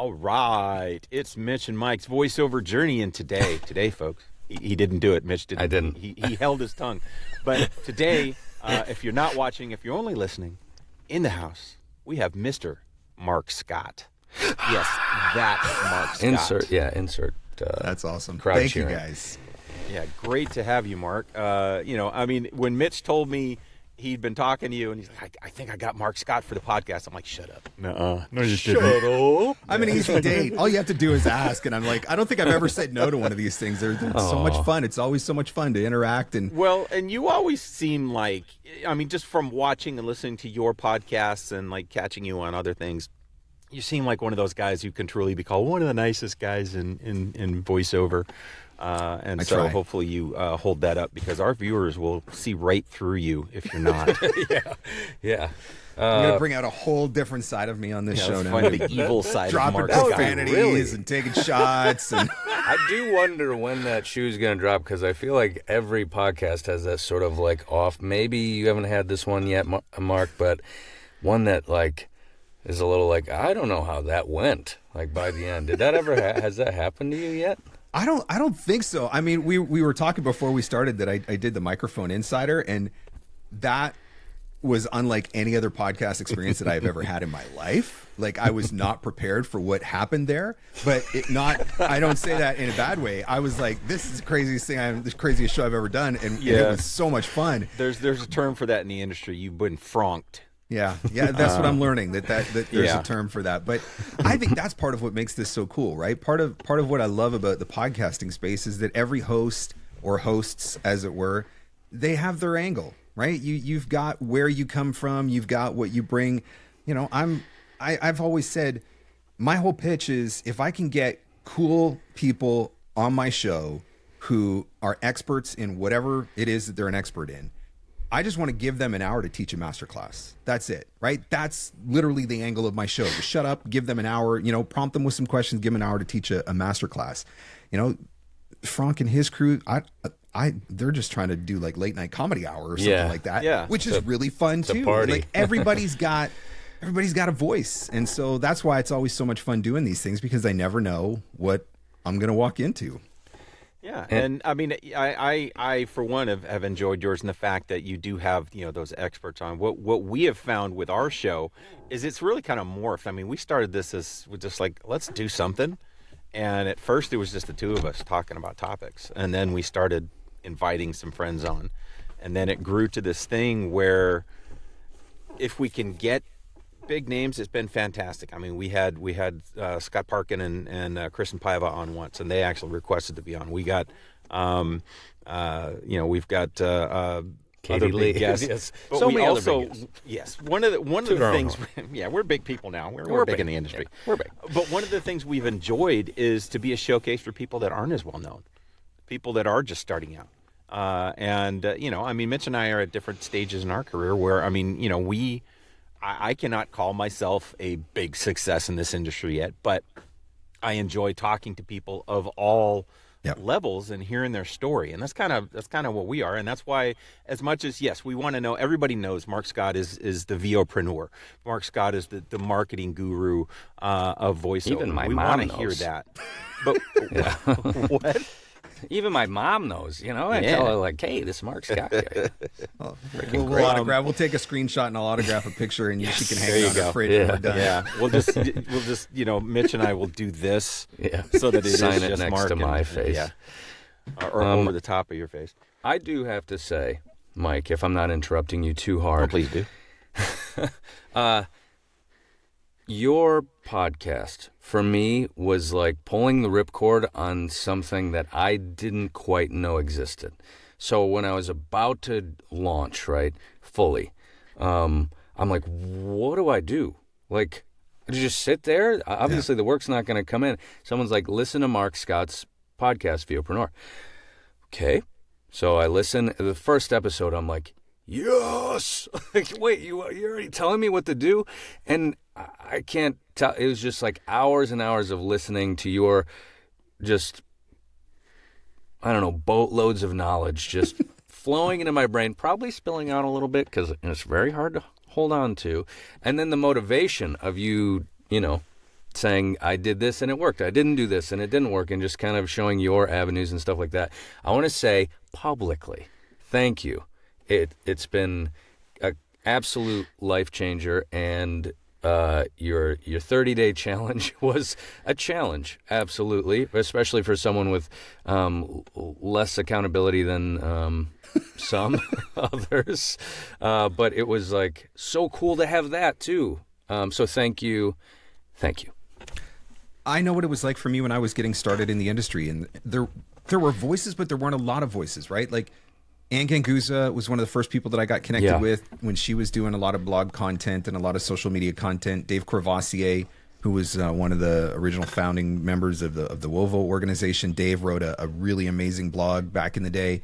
All right, it's Mitch and Mike's voiceover journey, and today, folks, he didn't do it. Mitch didn't. I didn't. He held his tongue. But today, if you're not watching, if you're only listening, in the house, we have Mr. Marc Scott. Yes, that Marc Scott. Insert. That's awesome. Thank you, guys. Yeah, great to have you, Marc. When Mitch told me he'd been talking to you, and he's like, I think I got Marc Scott for the podcast. I'm like, shut up. No, you shut up. I'm an easy date. All you have to do is ask, and I'm like, I don't think I've ever said no to one of these things. They're so much fun. It's always so much fun to interact. And you always seem like, just from watching and listening to your podcasts and like catching you on other things, you seem like one of those guys who can truly be called one of the nicest guys in voiceover. So hopefully you hold that up, because our viewers will see right through you if you're not. Yeah. I'm going to bring out a whole different side of me on this show now. Find the evil side of Marc Scott. Scott. Dropping profanities and taking shots. And I do wonder when that shoe's going to drop, because I feel like every podcast has that sort of like off. Maybe you haven't had this one yet, Marc, but one that like is a little like, I don't know how that went, like by the end. Did that ever has that happened to you yet? I don't think so. I mean, we were talking before we started that I did the Microphone Insider, and that was unlike any other podcast experience that I've ever had in my life. Like, I was not prepared for what happened there, but I don't say that in a bad way. I was like, this is the craziest thing, the craziest show I've ever done, and it was so much fun. There's a term for that in the industry. You've been fronked. Yeah, that's what I'm learning, that there's a term for that. But I think that's part of what makes this so cool, right? Part of what I love about the podcasting space is that every host, or hosts as it were, they have their angle, right? You've got where you come from, you've got what you bring. I've always said my whole pitch is, if I can get cool people on my show who are experts in whatever it is that they're an expert in, I just want to give them an hour to teach a masterclass. That's it, right? That's literally the angle of my show. Just shut up, give them an hour, prompt them with some questions, give them an hour to teach a masterclass. Frank and his crew, they're just trying to do like late night comedy hour or something like that, which is really fun too. Party. Like everybody's got a voice. And so that's why it's always so much fun doing these things, because I never know what I'm going to walk into. Yeah, and I for one have enjoyed yours in the fact that you do have those experts on. What we have found with our show is it's really kind of morphed. I mean, we started this as just like, let's do something, and at first it was just the two of us talking about topics, and then we started inviting some friends on, and then it grew to this thing where if we can get big names, it's been fantastic. I mean, we had Scott Parkin and Kristen Paiva on once, and they actually requested to be on. We got, we've got Katie Lee. Yes, but so many other big guests. Yes, one of the things. Yeah, we're big people now. We're big in the industry. Yeah, we're big. But one of the things we've enjoyed is to be a showcase for people that aren't as well known, people that are just starting out. Mitch and I are at different stages in our career where, I cannot call myself a big success in this industry yet, but I enjoy talking to people of all levels and hearing their story. And that's kind of what we are. And that's why, as much as, yes, we want to know, everybody knows Marc Scott is the VOprenuer. Marc Scott is the marketing guru of voiceover. Even my we mom want to knows. hear that. But what? Even my mom knows, I tell her like, hey, this Marc Scott guy. We'll autograph. We'll take a screenshot and I'll autograph a picture, and she can hang it on her fridge when we're done. Yeah, we'll just Mitch and I will do this so that it sign is it just next Marc to my face. Or over the top of your face. I do have to say, Mike, if I'm not interrupting you too hard. Oh, please do. Your podcast, for me, was like pulling the ripcord on something that I didn't quite know existed. So when I was about to launch, fully, I'm like, what do I do? Like, I just sit there? Obviously, the work's not going to come in. Someone's like, listen to Marc Scott's podcast, VOprenuer. Okay. So I listen. The first episode, I'm like, yes! Like, wait, you're already telling me what to do? And I can't tell. It was just like hours and hours of listening to your just, I don't know, boatloads of knowledge just flowing into my brain, probably spilling out a little bit because it's very hard to hold on to. And then the motivation of you saying, I did this and it worked. I didn't do this and it didn't work, and just kind of showing your avenues and stuff like that. I want to say publicly, thank you. It's been an absolute life changer, and your 30-day challenge was a challenge, absolutely, especially for someone with less accountability than some others. But it was like so cool to have that too. So thank you. I know what it was like for me when I was getting started in the industry, and there were voices, but there weren't a lot of voices, right? Like Ann Ganguza was one of the first people that I got connected with when she was doing a lot of blog content and a lot of social media content. Dave Courvoisier, who was one of the original founding members of the Wovo organization. Dave wrote a really amazing blog back in the day.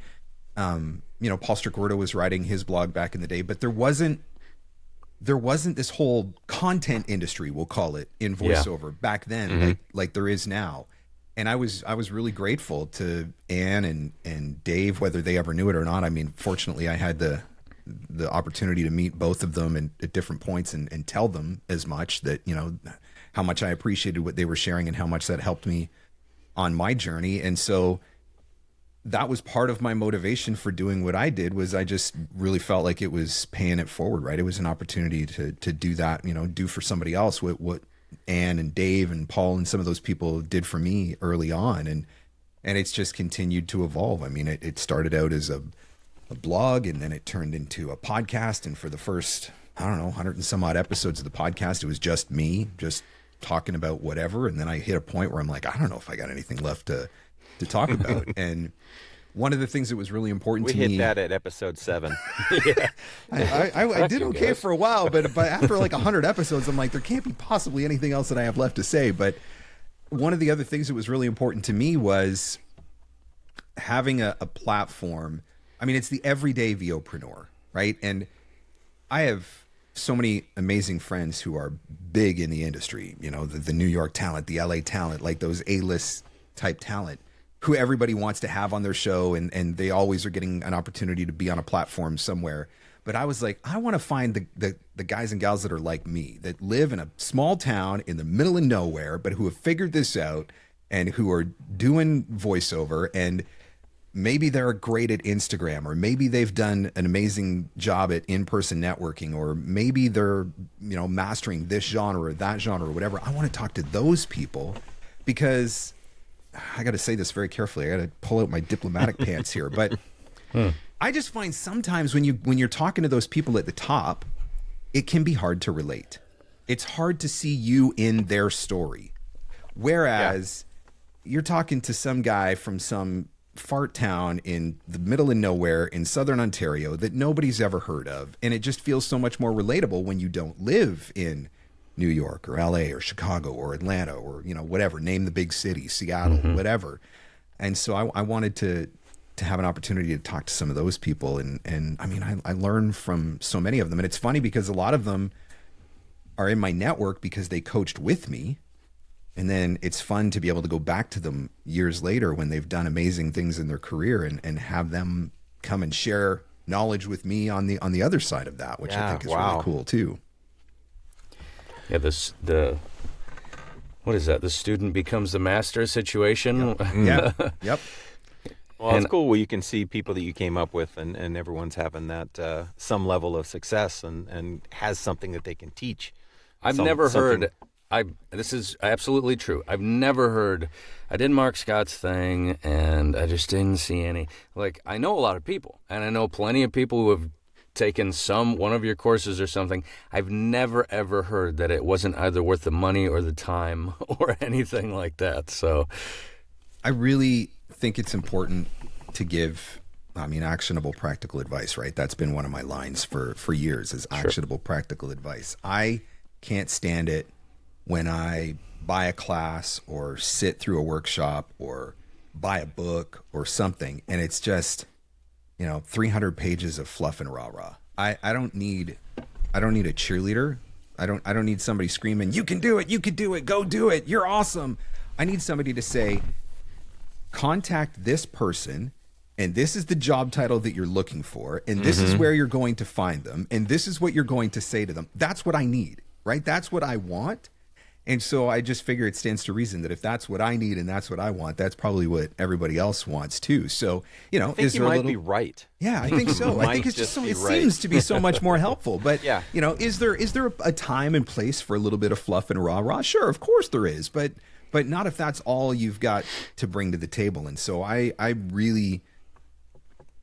Paul Strickordo was writing his blog back in the day, but there wasn't this whole content industry, we'll call it, in voiceover back then, like there is now. And I was really grateful to Ann and Dave, whether they ever knew it or not. I mean, fortunately, I had the opportunity to meet both of them at different points and tell them as much that, how much I appreciated what they were sharing and how much that helped me on my journey. And so that was part of my motivation for doing what I did. Was I just really felt like it was paying it forward, right? It was an opportunity to do that, do for somebody else what Ann and Dave and Paul and some of those people did for me early on. And it's just continued to evolve. I mean, it started out as a blog, and then it turned into a podcast. And for the first, 100 and some odd episodes of the podcast, it was just me just talking about whatever. And then I hit a point where I'm like, I don't know if I got anything left to talk about. And one of the things that was really important to me. We hit that at episode 7. I did okay for a while, but after like 100 episodes, I'm like, there can't be possibly anything else that I have left to say. But one of the other things that was really important to me was having a platform. I mean, it's the Every Day VOpreneur, right? And I have so many amazing friends who are big in the industry, the New York talent, the LA talent, like those A-list type talent, who everybody wants to have on their show, and they always are getting an opportunity to be on a platform somewhere. But I was like, I want to find the guys and gals that are like me, that live in a small town in the middle of nowhere, but who have figured this out and who are doing voiceover, and maybe they're great at Instagram, or maybe they've done an amazing job at in-person networking, or maybe they're, mastering this genre or that genre or whatever. I want to talk to those people, because I got to say this very carefully. I got to pull out my diplomatic pants here, but I just find sometimes when you're talking to those people at the top, it can be hard to relate. It's hard to see you in their story. Whereas you're talking to some guy from some fart town in the middle of nowhere in Southern Ontario that nobody's ever heard of. And it just feels so much more relatable when you don't live in New York or LA or Chicago or Atlanta or, whatever, name the big city, Seattle, whatever. And so I wanted to have an opportunity to talk to some of those people. And I mean, I learned from so many of them. And it's funny because a lot of them are in my network because they coached with me. And then it's fun to be able to go back to them years later when they've done amazing things in their career and have them come and share knowledge with me on the other side of that, which I think is really cool too. Yeah, what is that? The student becomes the master situation? Yep. Well, it's cool where you can see people that you came up with, and everyone's having that some level of success and has something that they can teach. I've never heard. This is absolutely true. I've never heard. I did Marc Scott's thing, and I just didn't see any. Like, I know a lot of people, and I know plenty of people who have taken one of your courses or something. I've never ever heard that it wasn't either worth the money or the time or anything like that. So I really think it's important to give, actionable practical advice, right? That's been one of my lines for years, is actionable practical advice. I can't stand it when I buy a class or sit through a workshop or buy a book or something, and it's just 300 pages of fluff and rah-rah. I don't need a cheerleader. I don't need somebody screaming, you can do it, go do it, you're awesome. I need somebody to say, contact this person, and this is the job title that you're looking for, and this is where you're going to find them, and this is what you're going to say to them. That's what I need, right? That's what I want. And so I just figure it stands to reason that if that's what I need and that's what I want, that's probably what everybody else wants too. So, you know, I think is you there might a little... be right. Yeah, I think so. I think it's just so, it seems to be so much more helpful. But, Yeah. you know, is there a time and place for a little bit of fluff and rah-rah? Sure, of course there is. But not if that's all you've got to bring to the table. And so I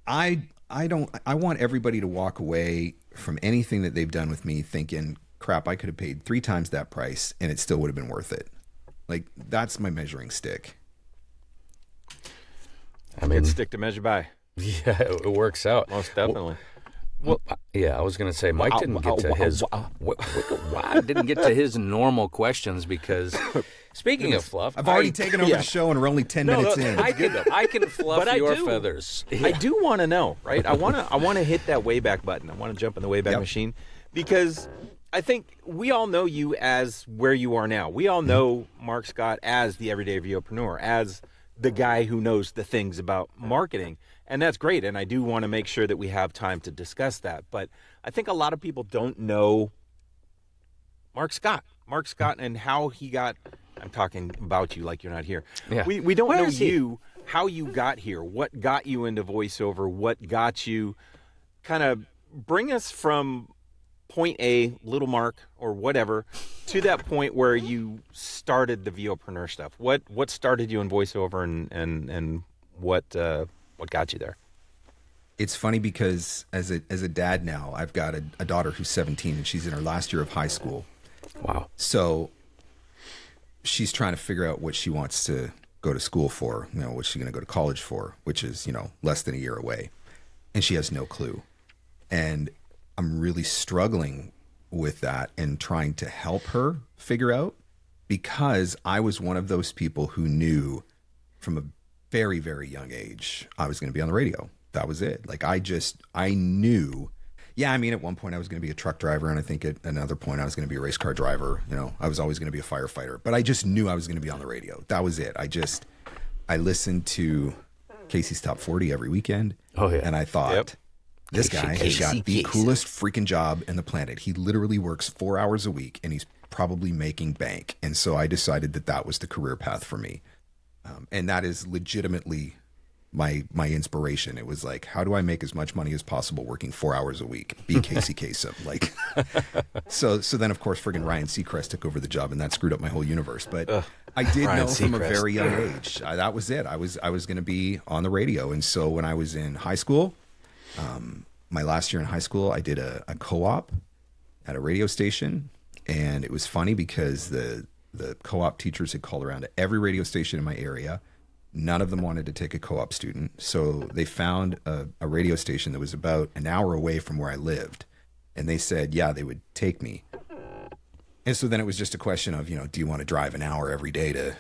want everybody to walk away from anything that they've done with me thinking, crap, I could have paid 3 times that price and it still would have been worth it. Like, that's my measuring stick. I mean, Good stick to measure by. Yeah, it works out. Most definitely. Well, yeah, I was going to say Mike didn't get to his. Didn't get to his normal questions because, speaking of fluff, I've already taken over the show and we're only 10 minutes in. I can fluff But your I do. feathers. I do want to know, right? I want to hit that Wayback button. I want to jump in the Wayback machine because I think we all know you as where you are now. We all know Marc Scott as the Everyday VOpreneur, as the guy who knows the things about marketing. And that's great. And I do want to make sure that we have time to discuss that. But I think a lot of people don't know Marc Scott and how he got, I'm talking about you like you're not here. Yeah. We don't Where know is he? you, how you got here, what got you into voiceover, what got you, kind of bring us from point A, little Mark or whatever, to that point where you started the VOpreneur stuff. What started you in voiceover and what got you there? It's funny because as a dad now, I've got a daughter who's 17 and she's in her last year of high school. Wow. So she's trying to figure out what she wants to go to school for, you know, what she's going to go to college for, which is, you know, less than a year away. And she has no clue. And I'm really struggling with that and trying to help her figure out, because I was one of those people who knew from a very, very young age I was going to be on the radio. That was it. Like, I knew. Yeah, I mean, at one point I was going to be a truck driver, and I think at another point I was going to be a race car driver. You know, I was always going to be a firefighter, but I just knew I was going to be on the radio. That was it. I listened to Casey's Top 40 every weekend. Oh, yeah. And I thought, this guy has got the coolest freaking job in the planet. He literally works 4 hours a week, and he's probably making bank. And so I decided that was the career path for me. And that is legitimately my inspiration. It was like, how do I make as much money as possible working 4 hours a week? Be Casey Kasem. Like, so then of course friggin' Ryan Seacrest took over the job, and that screwed up my whole universe. But I did Ryan know from a Seacrest. very young age, that was it. I was going to be on the radio. And so when I was in high school, my last year in high school, I did a co-op at a radio station. And it was funny because the co-op teachers had called around to every radio station in my area. None of them wanted to take a co-op student. So they found a radio station that was about an hour away from where I lived. And they said, yeah, they would take me. And so then it was just a question of, you know, do you want to drive an hour every day to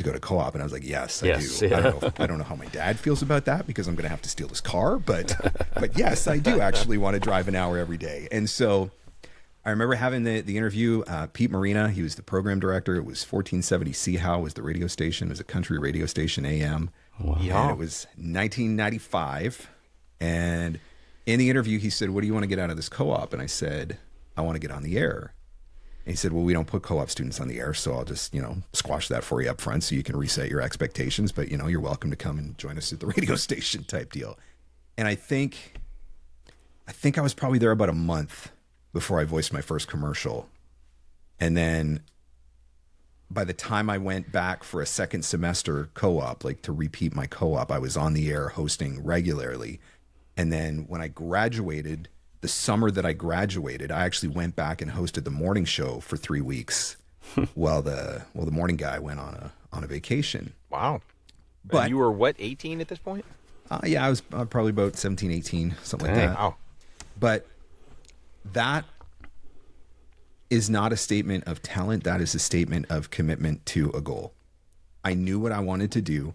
go to co-op? And I was like, yes, I do. Yeah. I don't know how my dad feels about that, because I'm going to have to steal his car. But yes, I do actually want to drive an hour every day. And so I remember having the interview. Pete Marina, he was the program director. It was 1470 Seahow was the radio station. It was a country radio station, AM. Wow. And it was 1995. And in the interview, he said, what do you want to get out of this co-op? And I said, I want to get on the air. And he said, well, we don't put co-op students on the air, so I'll just, you know, squash that for you up front so you can reset your expectations. But, you know, you're welcome to come and join us at the radio station type deal. And I think I was probably there about a month before I voiced my first commercial. And then by the time I went back for a second semester co-op, like to repeat my co-op, I was on the air hosting regularly. And then when I graduated, the summer that I graduated, I actually went back and hosted the morning show for 3 weeks while the morning guy went on a vacation. Wow. But And you were what, 18 at this point? yeah, I was probably about 17, 18, something like that. Wow. But that is not a statement of talent. That is a statement of commitment to a goal. I knew what I wanted to do,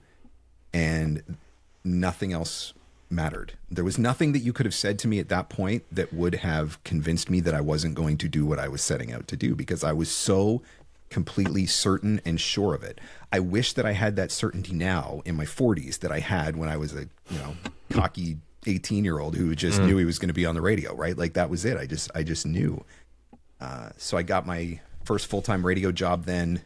and nothing else mattered. There was nothing that you could have said to me at that point that would have convinced me that I wasn't going to do what I was setting out to do, because I was so completely certain and sure of it. I wish that I had that certainty now in my 40s that I had when I was a, you know, cocky 18-year-old who just knew he was going to be on the radio, right? Like, that was it. I just knew. So I got my first full-time radio job then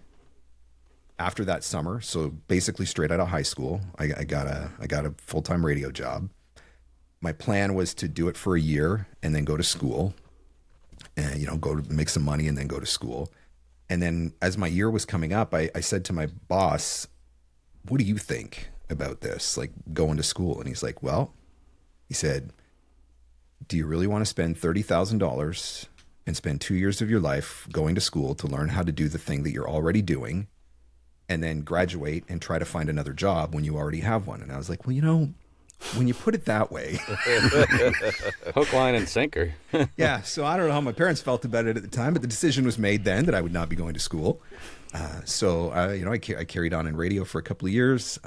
after that summer. So basically straight out of high school, I got a full-time radio job. My plan was to do it for a year and then go to school and, go to make some money and then go to school. And then as my year was coming up, I said to my boss, what do you think about this? Like going to school? And he's like, well, he said, do you really want to spend $30,000 and spend 2 years of your life going to school to learn how to do the thing that you're already doing and then graduate and try to find another job when you already have one? And I was like, well, when you put it that way, hook, line, and sinker. Yeah. So I don't know how my parents felt about it at the time, but the decision was made then that I would not be going to school. So I carried on in radio for a couple of years.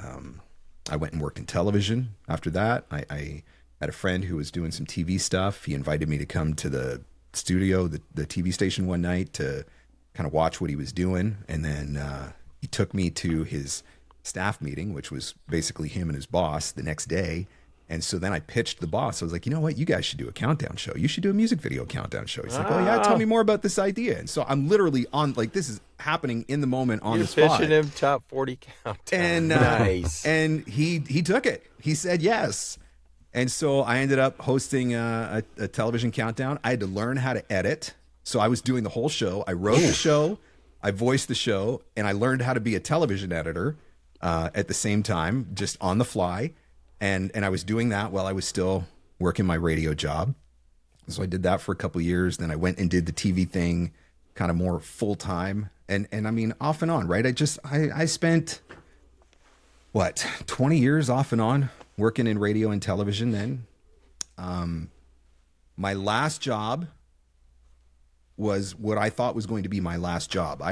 I went and worked in television after that. I had a friend who was doing some TV stuff. He invited me to come to the studio, the TV station one night to kind of watch what he was doing. And then he took me to his staff meeting, which was basically him and his boss the next day. And so then I pitched the boss. I was like, you know what? You guys should do a countdown show. You should do a music video countdown show. He's like, oh yeah, tell me more about this idea. And so I'm literally on, like, this is happening in the moment on the spot. You're pitching him top 40 countdown. And, nice. And he took it. He said yes. And so I ended up hosting a television countdown. I had to learn how to edit. So I was doing the whole show. I wrote the show, I voiced the show, and I learned how to be a television editor at the same time, just on the fly. And I was doing that while I was still working my radio job. So I did that for a couple of years. Then I went and did the TV thing kind of more full time. And I mean, off and on, right? I spent, 20 years off and on working in radio and television then. My last job was what I thought was going to be my last job.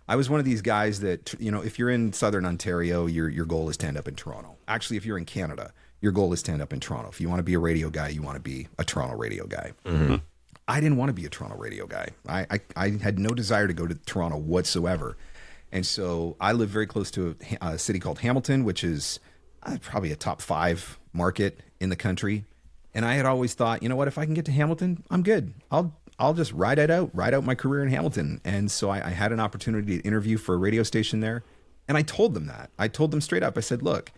I was one of these guys that, if you're in Southern Ontario, your goal is to end up in Toronto. Actually, if you're in Canada, your goal is to end up in Toronto. If you want to be a radio guy, you want to be a Toronto radio guy. Mm-hmm. I didn't want to be a Toronto radio guy. I had no desire to go to Toronto whatsoever. And so I live very close to a city called Hamilton, which is probably a top 5 market in the country. And I had always thought, you know what, if I can get to Hamilton, I'm good. I'll just ride out my career in Hamilton. And so I had an opportunity to interview for a radio station there. And I told them that. I told them straight up. I said, look,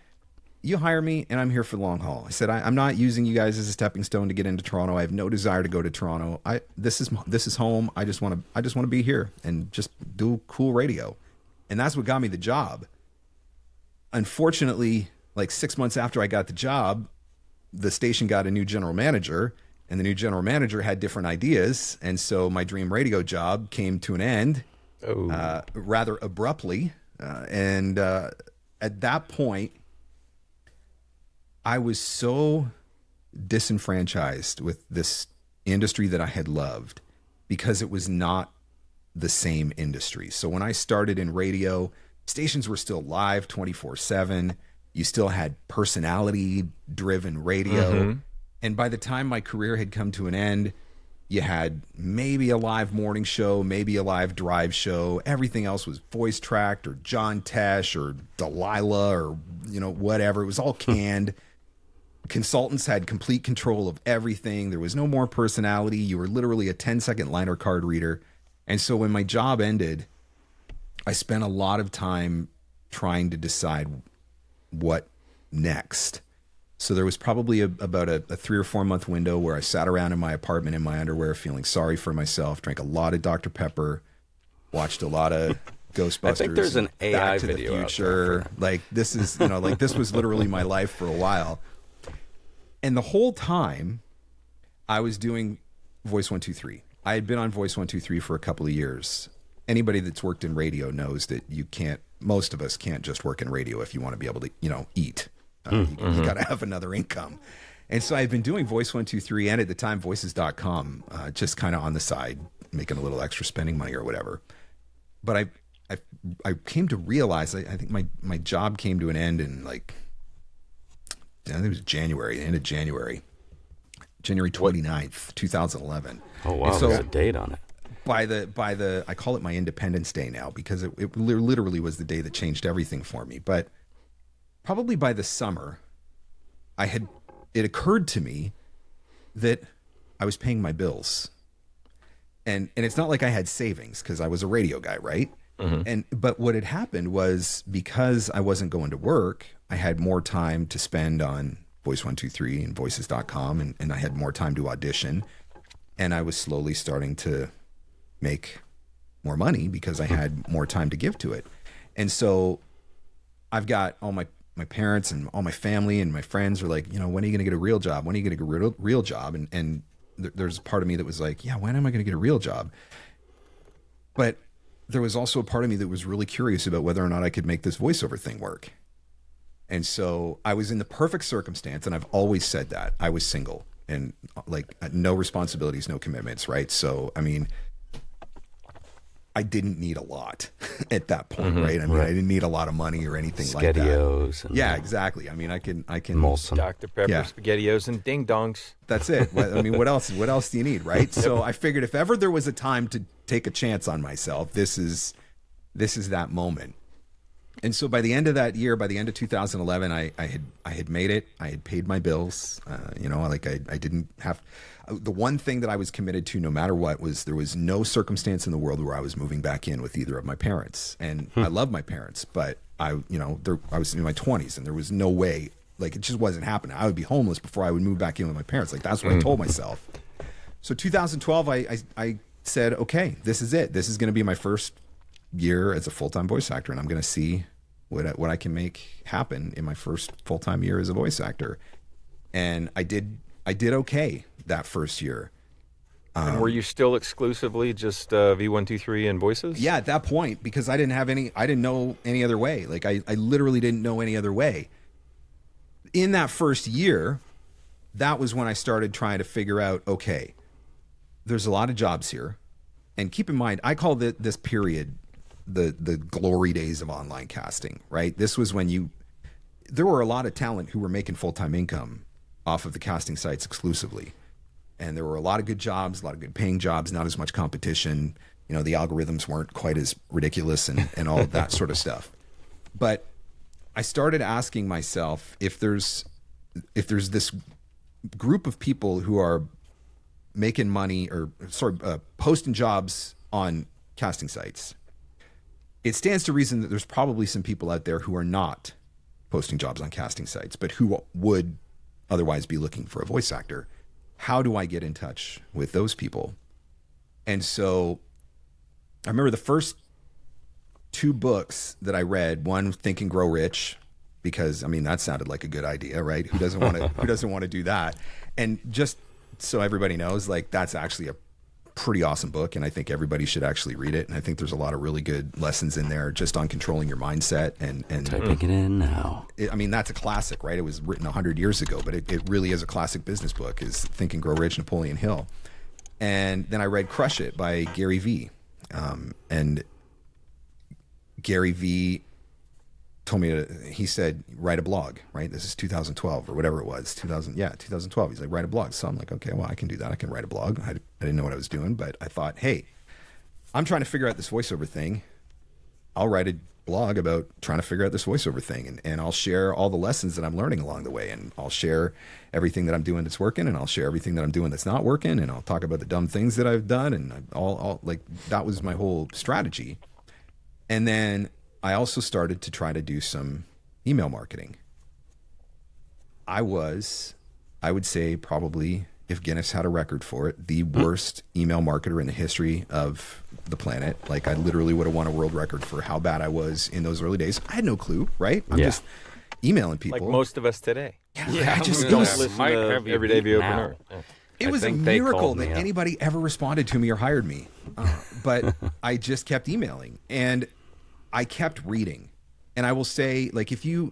you hire me and I'm here for the long haul. I said, I'm not using you guys as a stepping stone to get into Toronto. I have no desire to go to Toronto. This is home. I just want to be here and just do cool radio. And that's what got me the job. Unfortunately, like 6 months after I got the job, the station got a new general manager, and the new general manager had different ideas. And so my dream radio job came to an end rather abruptly. And at that point, I was so disenfranchised with this industry that I had loved because it was not the same industry. So when I started in radio, stations were still live 24/7. You still had personality-driven radio. Mm-hmm. And by the time my career had come to an end, you had maybe a live morning show, maybe a live drive show. Everything else was voice tracked or John Tesh or Delilah or, whatever. It was all canned. Consultants had complete control of everything. There was no more personality. You were literally a 10-second liner card reader. And so when my job ended, I spent a lot of time trying to decide what next. So there was probably about a 3 or 4 month window where I sat around in my apartment in my underwear feeling sorry for myself, drank a lot of Dr. Pepper, watched a lot of Ghostbusters. I think there's an AI Back to video the Future. Like this is, this was literally my life for a while. And the whole time I was doing Voice 123. I had been on Voice 123 for a couple of years. Anybody that's worked in radio knows that most of us can't just work in radio if you want to be able to, eat. You got to have another income. And so I've been doing Voice 123 and at the time voices.com, just kind of on the side, making a little extra spending money or whatever. But I came to realize, I think my job came to an end in I think it was the end of January 29th, 2011. Oh, wow. So there's a date on it. By the, I call it my Independence Day now because it literally was the day that changed everything for me. But probably by the summer, it occurred to me that I was paying my bills. And it's not like I had savings because I was a radio guy, right? But what had happened was, because I wasn't going to work, I had more time to spend on Voice 123 and voices.com, and I had more time to audition, and I was slowly starting to make more money because I had more time to give to it. And so I've got all my parents and all my family and my friends are like, you know, when are you going to get a real job? When are you going to get a real job? And there's a part of me that was like, yeah, when am I going to get a real job? But there was also a part of me that was really curious about whether or not I could make this voiceover thing work. And so I was in the perfect circumstance, and I've always said that. I was single and like no responsibilities, no commitments, right? So, I mean, I didn't need a lot at that point, right? I mean, I didn't need a lot of money or anything like that. SpaghettiOs. Yeah, exactly. I mean, I can Molson. Dr. Pepper, SpaghettiOs, and ding dongs. That's it. I mean, what else do you need, right? So I figured if ever there was a time to take a chance on myself, this is that moment. And so by the end of that year, by the end of 2011, I had made it. I had paid my bills. You know, like I didn't have. The one thing that I was committed to, no matter what, was there was no circumstance in the world where I was moving back in with either of my parents. And I love my parents, but I was in my 20s, and there was no way. Like, it just wasn't happening. I would be homeless before I would move back in with my parents. Like, that's what I told myself. So 2012, I said, okay, this is it. This is going to be my first year as a full-time voice actor, and I'm going to see what I can make happen in my first full-time year as a voice actor. And I did okay that first year. And were you still exclusively just V123 and voices? Yeah, at that point, because I didn't know any other way. Like, I literally didn't know any other way. In that first year, that was when I started trying to figure out, okay, there's a lot of jobs here. And keep in mind, I call this period the glory days of online casting, right? This was when there were a lot of talent who were making full-time income off of the casting sites exclusively. And there were a lot of good jobs, a lot of good paying jobs, not as much competition. You know, the algorithms weren't quite as ridiculous and all of that sort of stuff. But I started asking myself, if there's this group of people who are making money posting jobs on casting sites, it stands to reason that there's probably some people out there who are not posting jobs on casting sites, but who would otherwise be looking for a voice actor. How do I get in touch with those people? And so I remember the first 2 books that I read, one, Think and Grow Rich, because I mean, that sounded like a good idea, right? Who doesn't want to do that? And just so everybody knows, like, that's actually a pretty awesome book, and I think everybody should actually read it. And I think there's a lot of really good lessons in there just on controlling your mindset and typing it in now. I mean, that's a classic, right? It was written 100 years ago, but it really is a classic business book, is Think and Grow Rich, Napoleon Hill. And then I read Crush It by Gary Vee. And Gary Vee told me he said, write a blog, right? This is 2012 or whatever it was, 2012. He's like, write a blog. So I'm like, okay, well, I can do that. I can write a blog. I didn't know what I was doing, but I thought, hey, I'm trying to figure out this voiceover thing. I'll write a blog about trying to figure out this voiceover thing, and I'll share all the lessons that I'm learning along the way, and I'll share everything that I'm doing that's working, and I'll share everything that I'm doing that's not working, and I'll talk about the dumb things that I've done, and all like, that was my whole strategy. And then I also started to try to do some email marketing. I would say probably, if Guinness had a record for it, the worst email marketer in the history of the planet. Like, I literally would have won a world record for how bad I was in those early days. I had no clue, right? I'm just emailing people. Like most of us today. Yeah, I just don't listen to Every Day VOpreneur. It was a miracle that anybody ever responded to me or hired me. But I just kept emailing, and I kept reading. And I will say, like, if you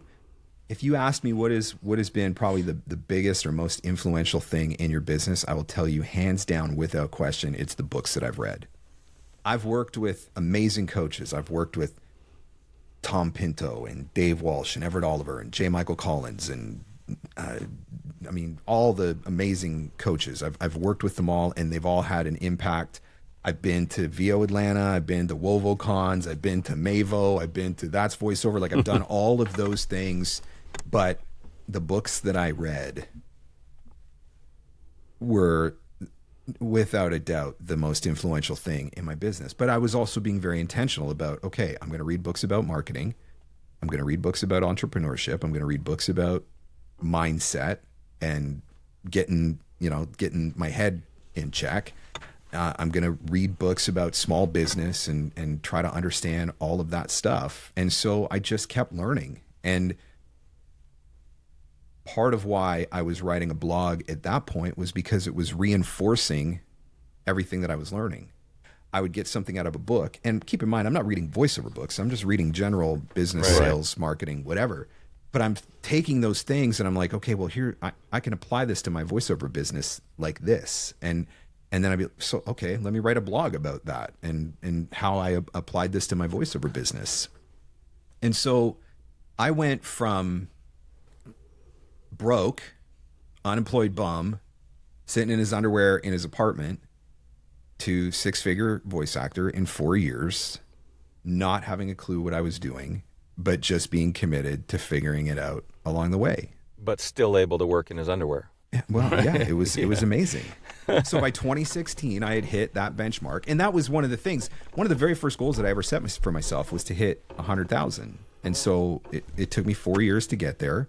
ask me what has been probably the biggest or most influential thing in your business, I will tell you, hands down, without question, it's the books that I've read. I've worked with amazing coaches. I've worked with Tom Pinto and Dave Walsh and Everett Oliver and J. Michael Collins and I mean, all the amazing coaches. I've worked with them all, and they've all had an impact. I've been to VO Atlanta, I've been to WovoCons, I've been to Mavo, I've been to That's Voiceover. Like, I've done all of those things, but the books that I read were without a doubt, the most influential thing in my business. But I was also being very intentional about, okay, I'm going to read books about marketing. I'm going to read books about entrepreneurship. I'm going to read books about mindset and getting my head in check. I'm going to read books about small business and try to understand all of that stuff. And so I just kept learning. And part of why I was writing a blog at that point was because it was reinforcing everything that I was learning. I would get something out of a book, and keep in mind, I'm not reading voiceover books. I'm just reading general business, sales, marketing, whatever. But I'm taking those things and I'm like, okay, well, here, I can apply this to my voiceover business like this. And then I'd be, so, okay, let me write a blog about that and how I applied this to my voiceover business. And so I went from broke, unemployed bum, sitting in his underwear in his apartment, to six-figure voice actor in 4 years, not having a clue what I was doing, but just being committed to figuring it out along the way. But still able to work in his underwear. Well, yeah, it was amazing. So by 2016, I had hit that benchmark, and that was one of the things. One of the very first goals that I ever set for myself was to hit 100,000, and so it took me 4 years to get there,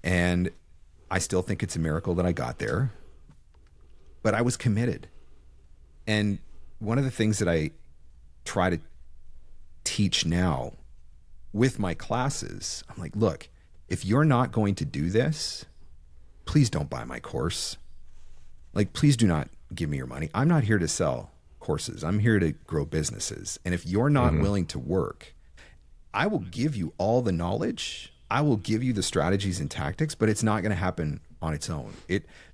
and I still think it's a miracle that I got there. But I was committed. And one of the things that I try to teach now with my classes, I'm like, look, if you're not going to do this, please don't buy my course. Like, please do not give me your money. I'm not here to sell courses. I'm here to grow businesses. And if you're not willing to work, I will give you all the knowledge. I will give you the strategies and tactics, but it's not going to happen on its own.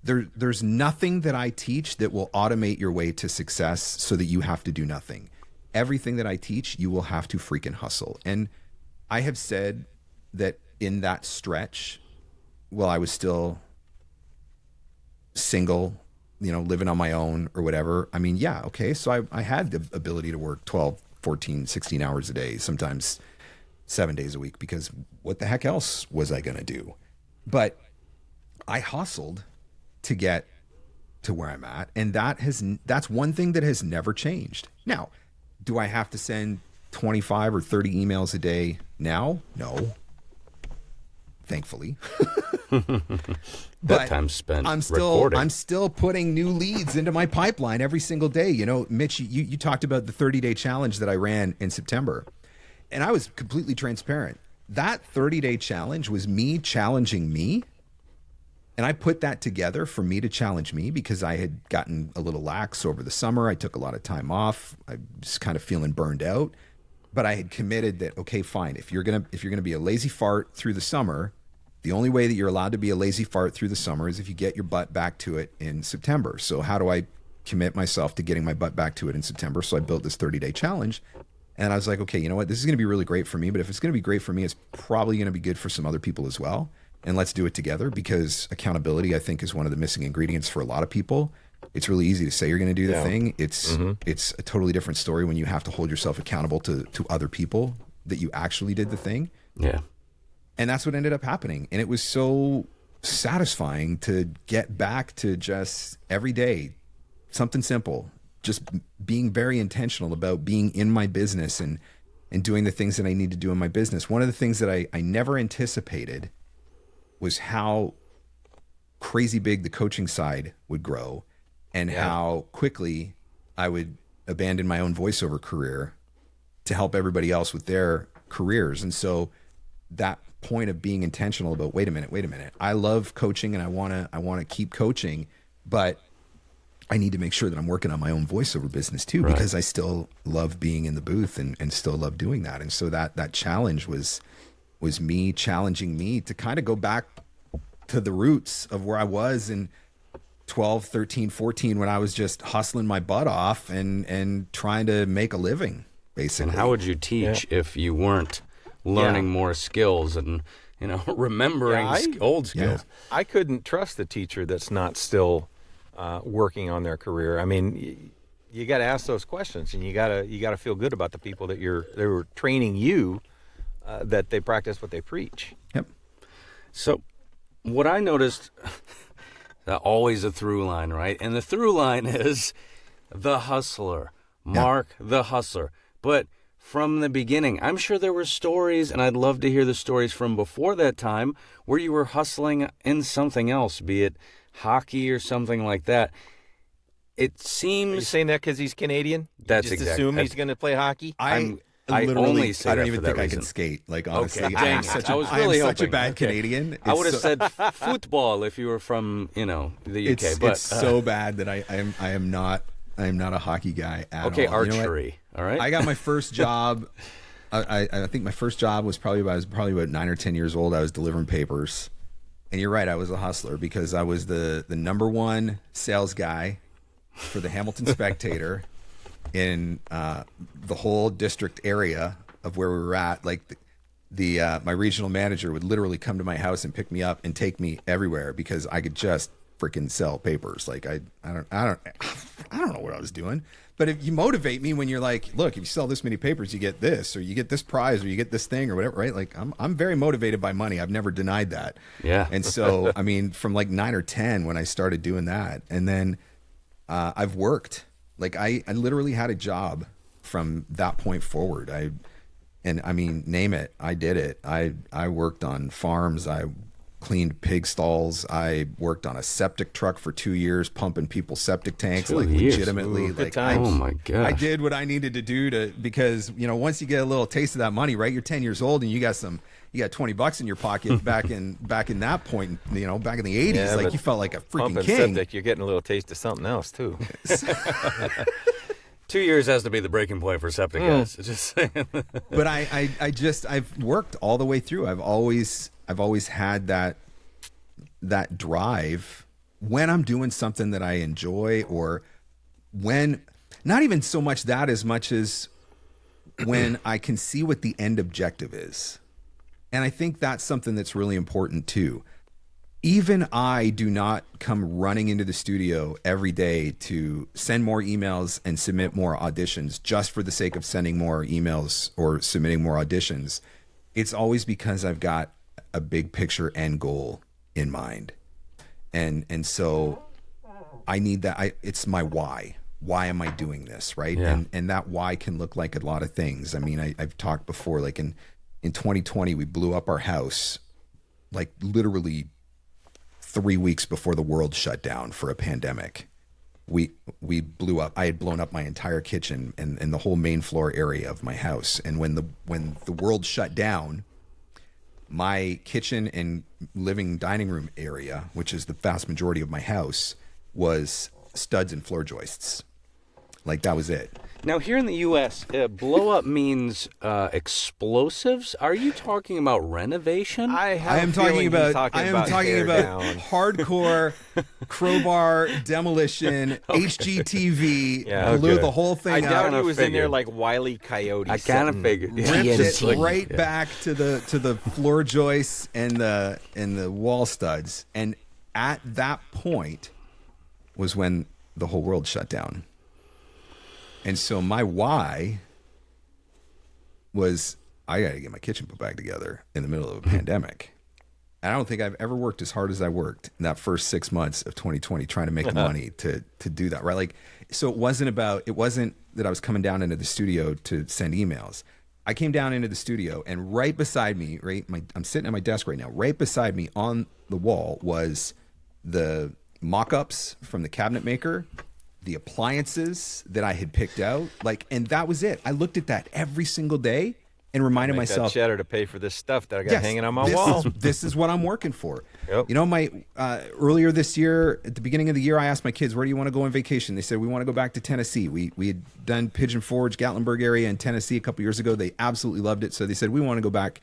There's nothing that I teach that will automate your way to success so that you have to do nothing. Everything that I teach, you will have to freaking hustle. And I have said that in that stretch, while I was still single, living on my own or whatever, I mean, yeah, okay. So I had the ability to work 12, 14, 16 hours a day, sometimes 7 days a week, because what the heck else was I going to do? But I hustled to get to where I'm at. And that's one thing that has never changed. Now, do I have to send 25 or 30 emails a day now? No. Thankfully. That time spent I'm still putting new leads into my pipeline every single day. Mitch, you talked about the 30-day challenge that I ran in September. And I was completely transparent. That 30-day challenge was me challenging me. And I put that together for me to challenge me because I had gotten a little lax over the summer. I took a lot of time off. I was kind of feeling burned out. But I had committed that, okay, fine. If you're gonna be a lazy fart through the summer, the only way that you're allowed to be a lazy fart through the summer is if you get your butt back to it in September. So how do I commit myself to getting my butt back to it in September? So I built this 30-day challenge. And I was like, okay, you know what? This is going to be really great for me. But if it's going to be great for me, it's probably going to be good for some other people as well. And let's do it together, because accountability, I think, is one of the missing ingredients for a lot of people. It's really easy to say you're going to do the thing. It's a totally different story when you have to hold yourself accountable to other people that you actually did the thing. Yeah. And that's what ended up happening. And it was so satisfying to get back to just every day, something simple, just being very intentional about being in my business and doing the things that I need to do in my business. One of the things that I never anticipated was how crazy big the coaching side would grow, and how quickly I would abandon my own voiceover career to help everybody else with their careers. And so that point of being intentional about, wait a minute, I love coaching and I want to keep coaching, but I need to make sure that I'm working on my own voiceover business too, because I still love being in the booth and still love doing that. And so that challenge was me challenging me to kind of go back to the roots of where I was in 12, 13, 14, when I was just hustling my butt off and trying to make a living, basically. And how would you teach if you weren't learning more skills and, remembering old skills? I couldn't trust the teacher that's not still working on their career. I mean, you got to ask those questions, and you got to feel good about the people that they were training you, that they practice what they preach. Yep. So what I noticed, Always a through line, right? And the through line is the hustler, Mark the hustler. But from the beginning, I'm sure there were stories, and I'd love to hear the stories from before that time, where you were hustling in something else, be it hockey or something like that. It seems... Are you saying that because he's Canadian? That's just exactly. assume he's going to play hockey? I literally, only say I that don't even for that think I reason. can skate. Like, honestly, Okay, I am dang it. such I was really such a hoping. bad Okay. Canadian. I would have so, said football if you were from, the UK. It's so bad that I am not a hockey guy at all. Okay, You know what? archery. All right. I got my first job. I think my first job was probably about 9 or 10 years old. I was delivering papers, and you're right. I was a hustler because I was the number one sales guy for the Hamilton Spectator in the whole district area of where we were at. Like my regional manager would literally come to my house and pick me up and take me everywhere because I could just freaking sell papers. Like I don't know what I was doing. But if you motivate me when you're like, look, if you sell this many papers, you get this, or you get this prize, or you get this thing, or whatever, right? Like I'm very motivated by money. I've never denied that. Yeah. And so, I mean, from like 9 or 10 when I started doing that, and then I've worked. Like I literally had a job from that point forward. I mean, name it, I did it. I worked on farms. I cleaned pig stalls. I worked on a septic truck for 2 years, pumping people's septic tanks, 2 like years. legitimately. Ooh, like oh my gosh. I did what I needed to do because once you get a little taste of that money, right? You're 10 years old and you got $20 in your pocket back in that point, back in the 80s. Yeah, like but you felt like a freaking Pumping king. septic, you're getting a little taste of something else too. 2 years has to be the breaking point for septic guys. Just saying. But I've worked all the way through. I've always had that drive when I'm doing something that I enjoy, or when, not even so much that as much as when I can see what the end objective is. And I think that's something that's really important too. Even I do not come running into the studio every day to send more emails and submit more auditions just for the sake of sending more emails or submitting more auditions. It's always because I've got a big picture end goal in mind. And so I need that. It's my why. Why am I doing this? Right. Yeah. And that why can look like a lot of things. I mean, I've talked before, like in 2020, we blew up our house, like literally 3 weeks before the world shut down for a pandemic. We blew up. I had blown up my entire kitchen and the whole main floor area of my house. And when the world shut down, my kitchen and living dining room area, which is the vast majority of my house, was studs and floor joists. Like that was it. Now, here in the U.S., blow up means explosives. Are you talking about renovation? I am talking about hardcore crowbar demolition, HGTV, blew the whole thing I out. doubt he was in there like Wile E. Coyote. I kind of figured. Ripped it right back to the floor joists and the wall studs. And at that point was when the whole world shut down. And so my why was, I got to get my kitchen put back together in the middle of a pandemic. And I don't think I've ever worked as hard as I worked in that first 6 months of 2020 trying to make money to do that, right? Like, so it wasn't that I was coming down into the studio to send emails. I came down into the studio, and right beside me, I'm sitting at my desk right now, right beside me on the wall was the mock-ups from the cabinet maker, the appliances that I had picked out, and that was it. I looked at that every single day and reminded myself, that cheddar to pay for this stuff that I got hanging on my wall. This is what I'm working for. Yep. My earlier this year, at the beginning of the year, I asked my kids, where do you want to go on vacation? They said, we want to go back to Tennessee. We had done Pigeon Forge, Gatlinburg area in Tennessee a couple years ago. They absolutely loved it. So they said, we want to go back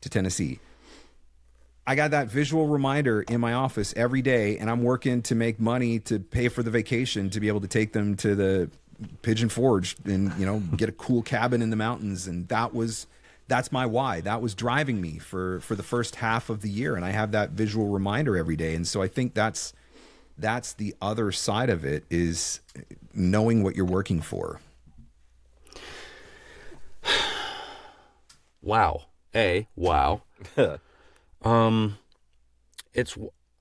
to Tennessee. I got that visual reminder in my office every day, and I'm working to make money to pay for the vacation to be able to take them to the Pigeon Forge and, get a cool cabin in the mountains. And that's my why. That was driving me for the first half of the year. And I have that visual reminder every day. And so I think that's the other side of it, is knowing what you're working for. Wow. Wow.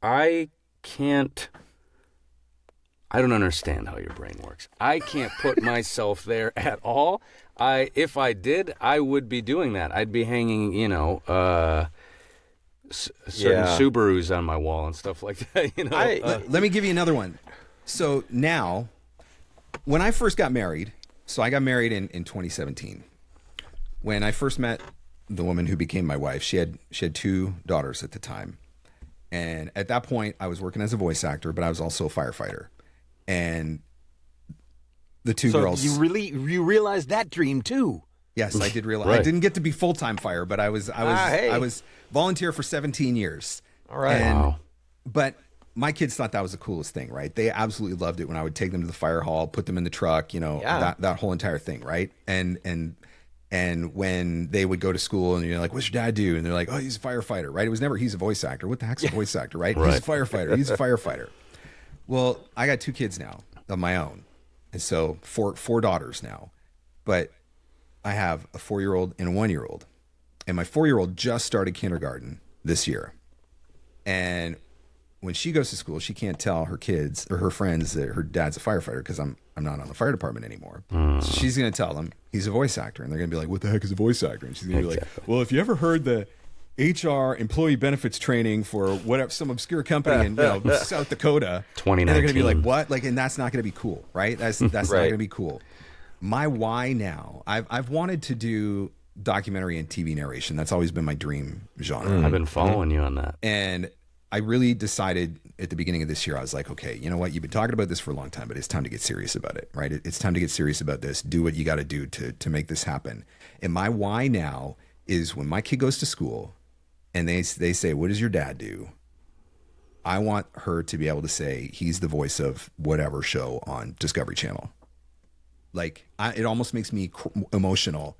I can't I don't understand how your brain works. I can't put myself there at all. If I did, I would be doing that. I'd be hanging, certain Subarus on my wall and stuff like that. Let me give you another one. So now, when I first got married, so I got married in 2017. When I first met the woman who became my wife, she had 2 daughters at the time. And at that point, I was working as a voice actor, but I was also a firefighter. And the 2 girls. You realized that dream too. Yes, I did realize. Right. I didn't get to be full-time fire, but I was volunteer for 17 years. All right. And, but my kids thought that was the coolest thing, right? They absolutely loved it when I would take them to the fire hall, put them in the truck, that whole entire thing, right? And when they would go to school and you're like, what's your dad do? And they're like, oh, he's a firefighter, right? It was never, he's a voice actor. What the heck's a voice actor, right? He's a firefighter. He's a firefighter. Well, I got 2 kids now of my own. And so 4 daughters now. But I have a 4-year-old and a 1-year-old. And my 4-year-old just started kindergarten this year. And when she goes to school, she can't tell her kids or her friends that her dad's a firefighter because I'm not on the fire department anymore. So she's going to tell them he's a voice actor. And they're going to be like, what the heck is a voice actor? And she's going to be like, well, if you ever heard the HR employee benefits training for whatever, some obscure company in South Dakota, 2019. and they're going to be like, what? Like, and that's not going to be cool, right? That's not going to be cool. My why now, I've wanted to do documentary and TV narration. That's always been my dream genre. I've been following you on that. And I really decided at the beginning of this year, I was like, okay, you know what? You've been talking about this for a long time, but it's time to get serious about it, right? It's time to get serious about this. Do what you got to do to make this happen. And my why now is when my kid goes to school and they say, what does your dad do? I want her to be able to say, he's the voice of whatever show on Discovery Channel. Like, it almost makes me emotional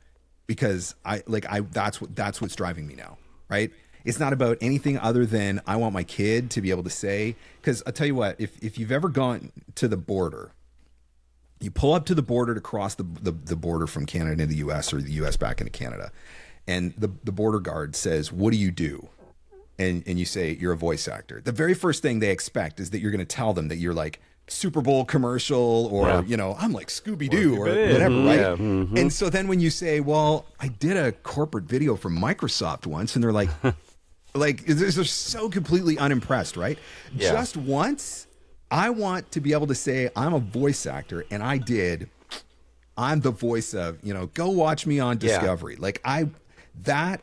because that's what's driving me now, right? It's not about anything other than I want my kid to be able to say, because I'll tell you what, if you've ever gone to the border, you pull up to the border to cross the border from Canada to the U.S. or the U.S. back into Canada, and the border guard says, what do you do? And you say, you're a voice actor. The very first thing they expect is that you're going to tell them that you're like Super Bowl commercial or, I'm like Scooby-Doo or whatever, right? Yeah. Mm-hmm. And so then when you say, well, I did a corporate video for Microsoft once, and they're like, they're so completely unimpressed, right? Yeah. Just once, I want to be able to say I'm a voice actor, and I'm the voice of, go watch me on Discovery. Like that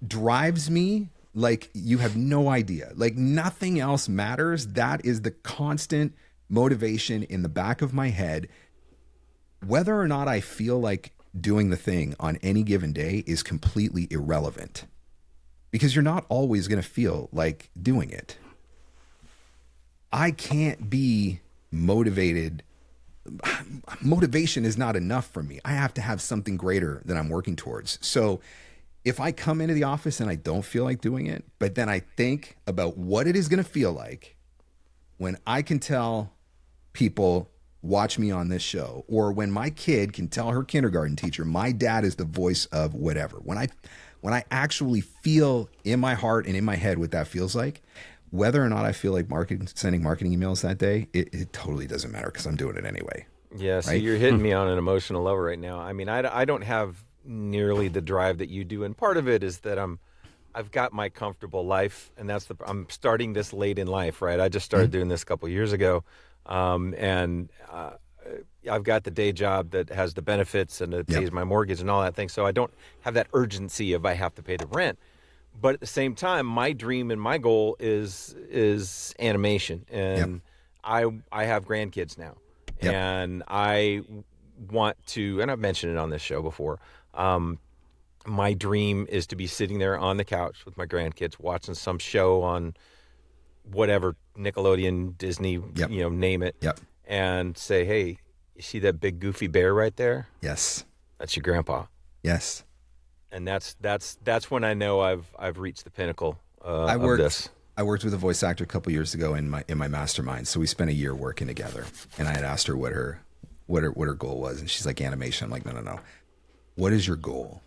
drives me like you have no idea. Like nothing else matters. That is the constant motivation in the back of my head. Whether or not I feel like doing the thing on any given day is completely irrelevant because you're not always going to feel like doing it. I can't be motivated. Motivation is not enough for me. I have to have something greater that I'm working towards. So if I come into the office and I don't feel like doing it, but then I think about what it is going to feel like when I can tell people, watch me on this show, or when my kid can tell her kindergarten teacher, my dad is the voice of whatever. When I actually feel in my heart and in my head what that feels like, whether or not I feel like sending marketing emails that day, it totally doesn't matter because I'm doing it anyway. Yeah, so you're hitting me on an emotional level right now. I mean, I don't have nearly the drive that you do, and part of it is that I've got my comfortable life, and I'm starting this late in life, right? I just started doing this a couple years ago, and I've got the day job that has the benefits and it pays my mortgage and all that thing, so I don't have that urgency of I have to pay the rent. But at the same time, my dream and my goal is animation, and I have grandkids now, and I want to, and I've mentioned it on this show before. My dream is to be sitting there on the couch with my grandkids, watching some show on whatever, Nickelodeon, Disney, name it, and say, "Hey, you see that big goofy bear right there? Yes, that's your grandpa." Yes. And that's when I know I've reached the pinnacle of this. I worked with a voice actor a couple years ago in my mastermind. So we spent a year working together, and I had asked her what her goal was, and she's like, animation. I'm like, no. What is your goal?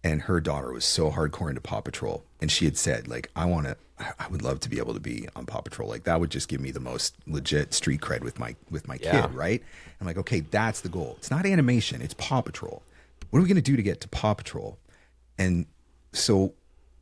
And her daughter was so hardcore into Paw Patrol, and she had said, like, I want I would love to be able to be on Paw Patrol. Like that would just give me the most legit street cred with my kid, right? I'm like, okay, that's the goal. It's not animation, it's Paw Patrol. What are we going to do to get to Paw Patrol? And so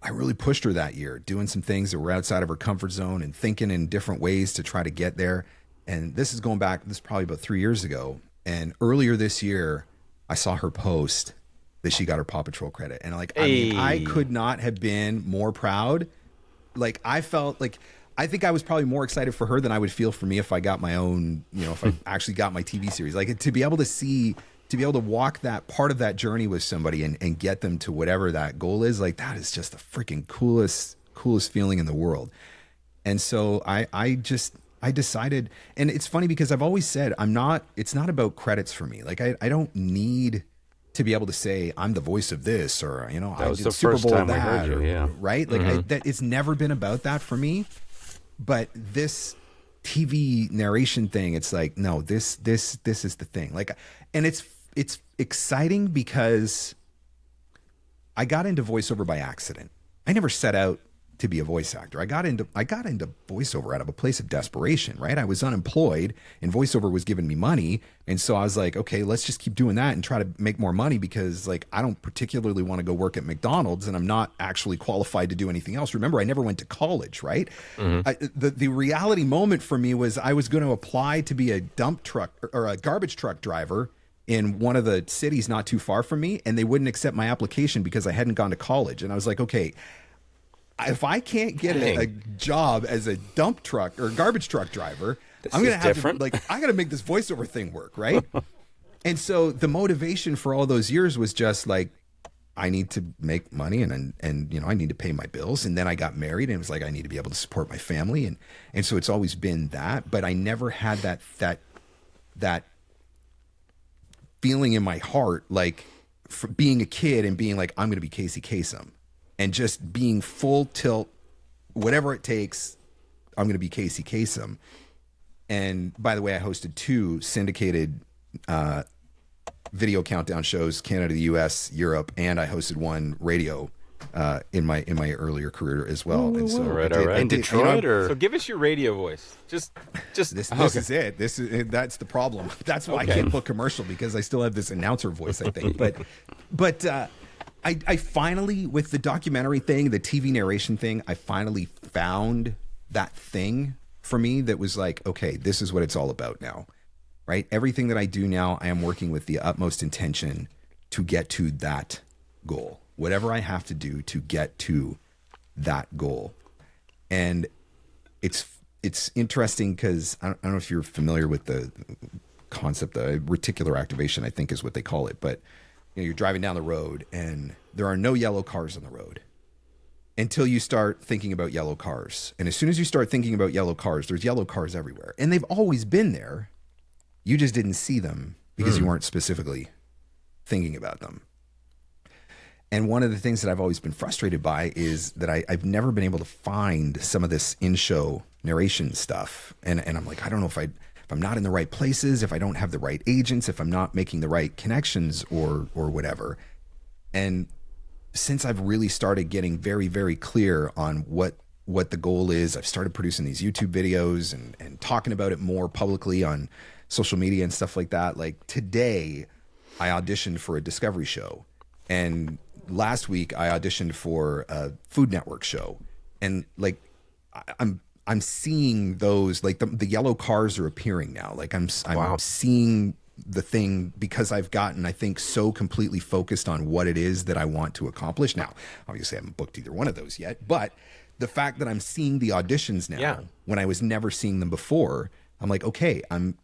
I really pushed her that year, doing some things that were outside of her comfort zone and thinking in different ways to try to get there. And this is going back, this is probably about 3 years ago. And earlier this year, I saw her post that she got her Paw Patrol credit. And like, I mean, I could not have been more proud. Like I felt like, I think I was probably more excited for her than I would feel for me if I got my own, you know, if I actually got my TV series. Like to be able to see, to be able to walk that part of that journey with somebody and get them to whatever that goal is, like that is just the freaking coolest feeling in the world. And so I decided, and it's funny because I've always said it's not about credits for me. Like I don't need to be able to say I'm the voice of this, or, you know, that was I did the Super first Bowl time that, I heard you, yeah. right? Like that it's never been about that for me. But this TV narration thing, it's like, no, this is the thing. Like, and it's exciting because I got into voiceover by accident. I never set out to be a voice actor. I got into voiceover out of a place of desperation, right? I was unemployed and voiceover was giving me money. And so I was like, okay, let's just keep doing that and try to make more money, because like, I don't particularly want to go work at McDonald's and I'm not actually qualified to do anything else. Remember, I never went to college, right? The reality moment for me was I was going to apply to be a dump truck or a garbage truck driver in one of the cities not too far from me. And they wouldn't accept my application because I hadn't gone to college. And I was like, okay, if I can't get a job as a dump truck or garbage truck driver, I'm going to have to, like, I got to make this voiceover thing work, right? And so the motivation for all those years was just like, I need to make money and you know, I need to pay my bills. And then I got married and it was like, I need to be able to support my family. And so it's always been that, but I never had that feeling in my heart, like for being a kid and being like, I'm going to be Casey Kasem. And just being full tilt, whatever it takes, I'm going to be Casey Kasem. And by the way, I hosted 2 syndicated video countdown shows, Canada, the US, Europe, and I hosted 1 radio in my earlier career as well. Ooh, and so all right. In Detroit, you know, or So give us your radio voice. Just this is it. That's the problem. That's why I can't book commercial, because I still have this announcer voice, I think. But I finally, with the documentary thing, the TV narration thing, I finally found that thing for me that was like, okay, this is what it's all about now, right? Everything that I do now, I am working with the utmost intention to get to that goal, whatever I have to do to get to that goal. And it's interesting because I don't know if you're familiar with the concept of reticular activation, I think is what they call it, but you know, you're driving down the road and there are no yellow cars on the road until you start thinking about yellow cars. And as soon as you start thinking about yellow cars, there's yellow cars everywhere. And they've always been there. You just didn't see them because you weren't specifically thinking about them. And one of the things that I've always been frustrated by is that I've never been able to find some of this in-show narration stuff. And I'm like, I don't know if I'm not in the right places, if I don't have the right agents, if I'm not making the right connections or whatever. And since I've really started getting very, very clear on what the goal is, I've started producing these YouTube videos and talking about it more publicly on social media and stuff like that. Like today, I auditioned for a Discovery show. And last week, I auditioned for a Food Network show. And like, I'm seeing those, like the yellow cars are appearing now. Like I'm seeing the thing because I've gotten, I think, so completely focused on what it is that I want to accomplish. Now, obviously I haven't booked either one of those yet, but the fact that I'm seeing the auditions now when I was never seeing them before, I'm like, okay, I'm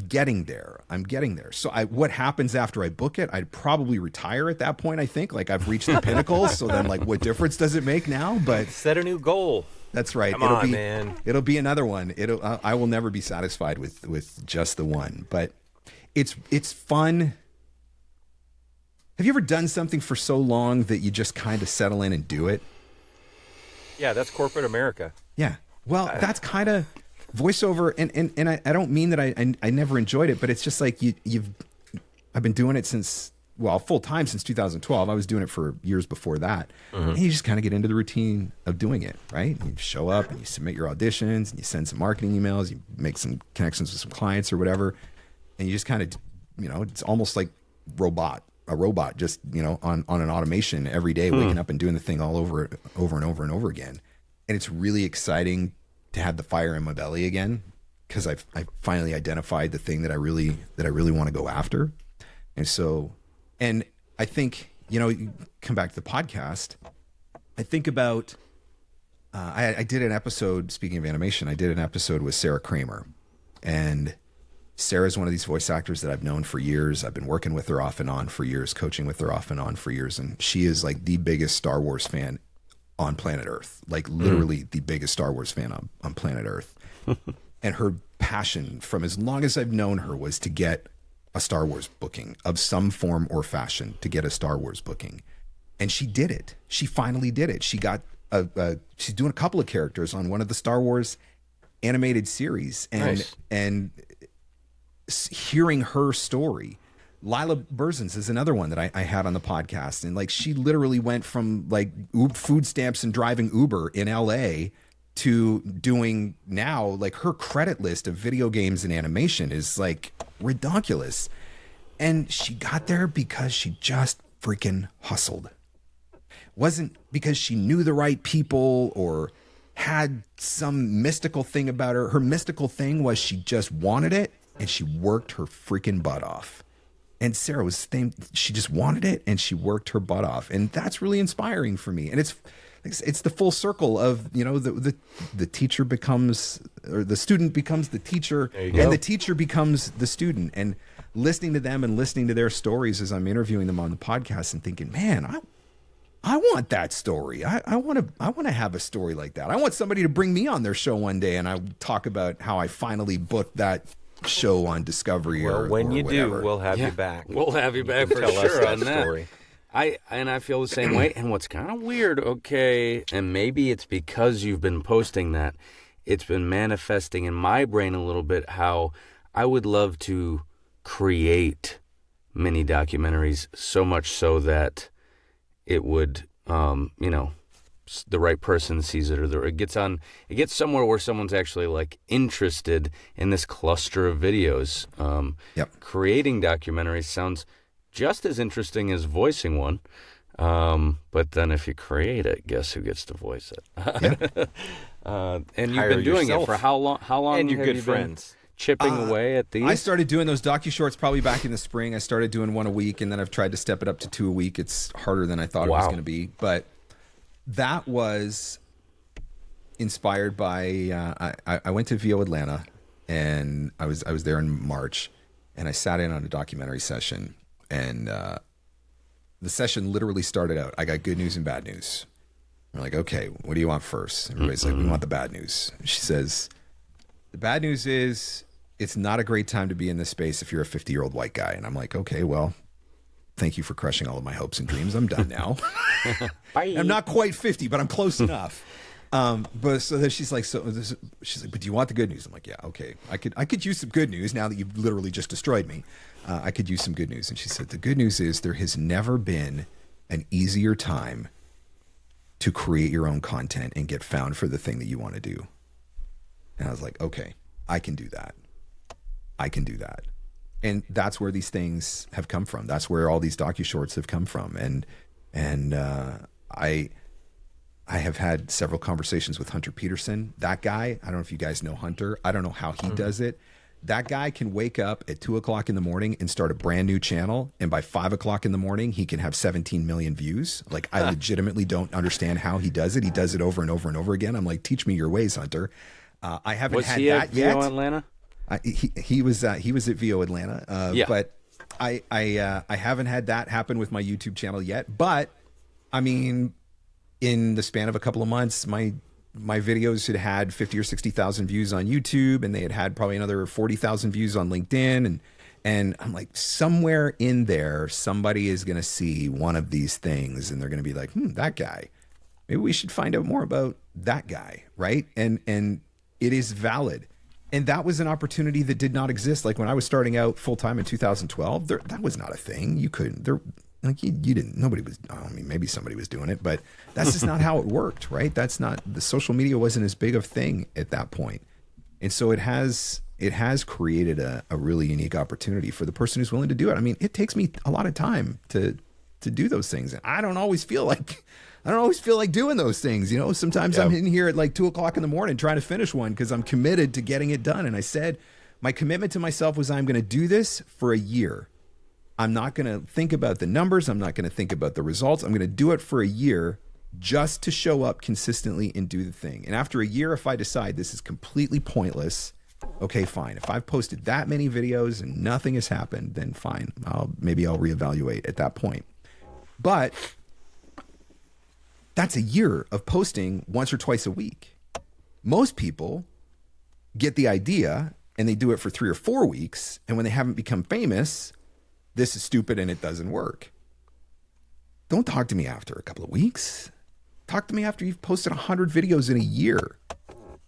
getting there. I'm getting there. So what happens after I book it? I'd probably retire at that point. I think like I've reached the pinnacle. So then like, what difference does it make now? But set a new goal. That's right. Man. It'll be another one. I will never be satisfied with just the one, but it's fun. Have you ever done something for so long that you just kind of settle in and do it? Yeah, that's corporate America. Yeah. Well, that's kind of voiceover, and I don't mean that I never enjoyed it, but it's just like I've been doing it since full time since 2012. I was doing it for years before that. And you just kind of get into the routine of doing it, right? You show up and you submit your auditions and you send some marketing emails, you make some connections with some clients or whatever. And you just kind of, it's almost like a robot just, on an automation every day, waking up and doing the thing all over and over again. And it's really exciting to have the fire in my belly again, because I finally identified the thing that I really want to go after. And so, and I think, you come back to the podcast, I think about, I did an episode, speaking of animation, I did an episode with Sarah Kramer. And Sarah's one of these voice actors that I've known for years. I've been working with her off and on for years, coaching with her off and on for years. And she is like the biggest Star Wars fan on planet Earth, like literally the biggest Star Wars fan on planet Earth. And her passion from as long as I've known her was to get a Star Wars booking of some form or fashion, to get a Star Wars booking. And she did it. She finally did it. She got she's doing a couple of characters on one of the Star Wars animated series. And, nice. and hearing her story, Lila Berzins is another one that I had on the podcast. And like, she literally went from like food stamps and driving Uber in LA to doing now, like, her credit list of video games and animation is like ridiculous. And she got there because she just freaking hustled. Wasn't because she knew the right people or had some mystical thing about her. Her mystical thing was she just wanted it and she worked her freaking butt off. And Sarah was the same. She just wanted it and she worked her butt off. And that's really inspiring for me. And it's the full circle of, the teacher becomes, or the student becomes the teacher, and the teacher becomes the student. And listening to them and listening to their stories as I'm interviewing them on the podcast and thinking, man, I want that story. I want to have a story like that. I want somebody to bring me on their show one day and I talk about how I finally booked that show on Discovery. Well, when you whatever. do, we'll have you back. We'll have you back for tell us sure that on that. story. I feel the same way. And what's kind of weird, okay, and maybe it's because you've been posting that, it's been manifesting in my brain a little bit how I would love to create mini documentaries, so much so that it would, the right person sees it, or it gets somewhere where someone's actually like interested in this cluster of videos. Creating documentaries sounds just as interesting as voicing one. But then if you create it, guess who gets to voice it? And you've Hire been doing yourself. it for how long? And you're have good you friends. been chipping away at these? I started doing those docu-shorts probably back in the spring. I started doing one a week, and then I've tried to step it up to 2 a week. It's harder than I thought it was going to be. But that was inspired by, I went to VO Atlanta, and I was there in March, and I sat in on a documentary session. And the session literally started out, I got good news and bad news. I'm like, okay, what do you want first? Everybody's like, we want the bad news. She says, the bad news is it's not a great time to be in this space if you're a 50-year-old white guy. And I'm like, okay, well, thank you for crushing all of my hopes and dreams. I'm done now. Bye. I'm not quite 50, but I'm close enough. But so then she's like, but do you want the good news? I'm like, yeah, okay. I could use some good news now that you've literally just destroyed me. I could use some good news. And she said, the good news is there has never been an easier time to create your own content and get found for the thing that you want to do. And I was like, okay, I can do that. I can do that. And that's where these things have come from. That's where all these docu-shorts have come from. And I have had several conversations with Hunter Peterson. That guy, I don't know if you guys know Hunter. I don't know how he does it. That guy can wake up at 2:00 in the morning and start a brand new channel. And by 5:00 in the morning, he can have 17 million views. Like, I legitimately don't understand how he does it. He does it over and over and over again. I'm like, teach me your ways, Hunter. I haven't had that yet. Was he at VO Atlanta? He was at VO Atlanta. But I haven't had that happen with my YouTube channel yet. But I mean, in the span of a couple of months, my videos had 50 or 60,000 views on YouTube, and they had probably another 40,000 views on LinkedIn. And I'm like, somewhere in there, somebody is going to see one of these things, and they're going to be like, that guy. Maybe we should find out more about that guy, right? And it is valid. And that was an opportunity that did not exist. Like when I was starting out full time in 2012, that was not a thing. You couldn't, you didn't, nobody was, I mean, maybe somebody was doing it, but that's just not how it worked, right? The social media wasn't as big of a thing at that point. And so it has created a really unique opportunity for the person who's willing to do it. I mean, it takes me a lot of time to do those things. And I don't always feel like doing those things. You know, sometimes I'm in here at like 2:00 in the morning trying to finish one because I'm committed to getting it done. And I said, my commitment to myself was I'm going to do this for a year. I'm not going to think about the numbers. I'm not going to think about the results. I'm going to do it for a year just to show up consistently and do the thing. And after a year, if I decide this is completely pointless, okay, fine. If I've posted that many videos and nothing has happened, then fine. Maybe I'll reevaluate at that point. But that's a year of posting once or twice a week. Most people get the idea and they do it for 3 or 4 weeks. And when they haven't become famous, this is stupid and it doesn't work. Don't talk to me after a couple of weeks. Talk to me after you've posted 100 videos in a year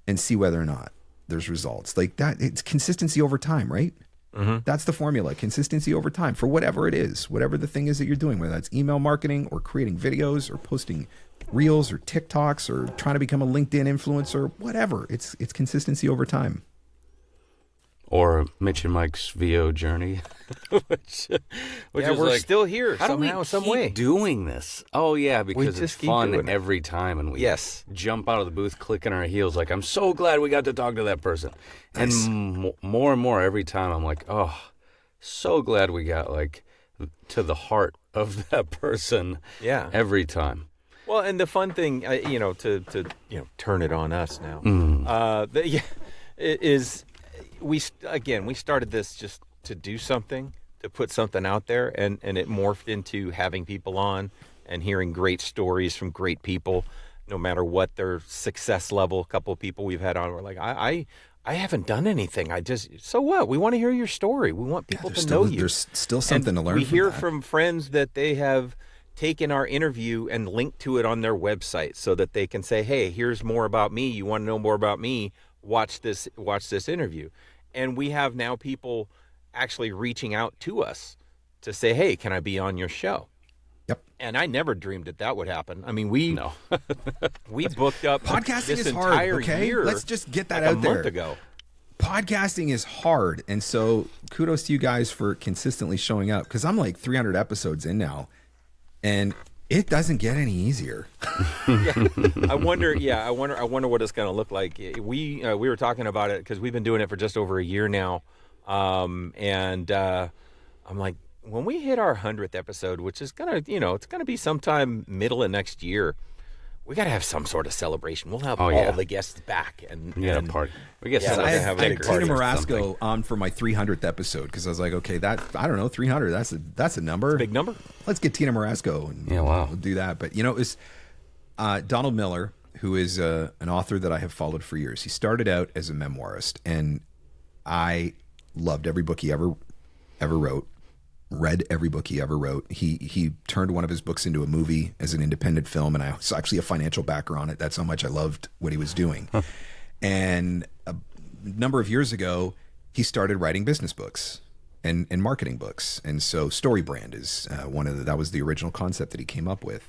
and see whether or not there's results. Like that, it's consistency over time, right? Mm-hmm. That's the formula, consistency over time for whatever it is, whatever the thing is that you're doing, whether that's email marketing or creating videos or posting reels or TikToks or trying to become a LinkedIn influencer, whatever. It's consistency over time. Or Mitch and Mike's VO journey, which we're like, still here how somehow, do we some keep way doing this? Oh yeah, because it's fun every time, and we jump out of the booth clicking our heels like, I'm so glad we got to talk to that person. Nice. And more and more every time I'm like, oh, so glad we got like to the heart of that person. Yeah, every time. Well, and the fun thing, to turn it on us now, is. We started this just to do something, to put something out there, and it morphed into having people on and hearing great stories from great people, no matter what their success level. A couple of people we've had on were like, I haven't done anything. So what? We want to hear your story. We want people to know you. There's still something to learn. We hear from friends that they have taken our interview and linked to it on their website so that they can say, hey, here's more about me. You want to know more about me? Watch this interview. And we have now people actually reaching out to us to say, hey, can I be on your show? Yep. And I never dreamed that would happen. I mean, we booked up podcasting this is hard, entire okay? year. Let's just get that out there. A month ago. Podcasting is hard. And so kudos to you guys for consistently showing up, because I'm like 300 episodes in now and it doesn't get any easier. I wonder what it's going to look like. We were talking about it because we've been doing it for just over a year now. And I'm like, when we hit our 100th episode, which is going to, it's going to be sometime middle of next year, we got to have some sort of celebration. We'll have all the guests back and a party. We get I have Tina Marasco on for my 300th episode because I was like, okay, I don't know, 300. That's a number. It's a big number. Let's get Tina Marasco and we'll do that. But it was Donald Miller, who is an author that I have followed for years. He started out as a memoirist, and I loved every book he ever wrote. Read every book he ever wrote. He turned one of his books into a movie as an independent film, and I was actually a financial backer on it. That's how much I loved what he was doing. And a number of years ago, he started writing business books and marketing books. And so StoryBrand is that was the original concept that he came up with.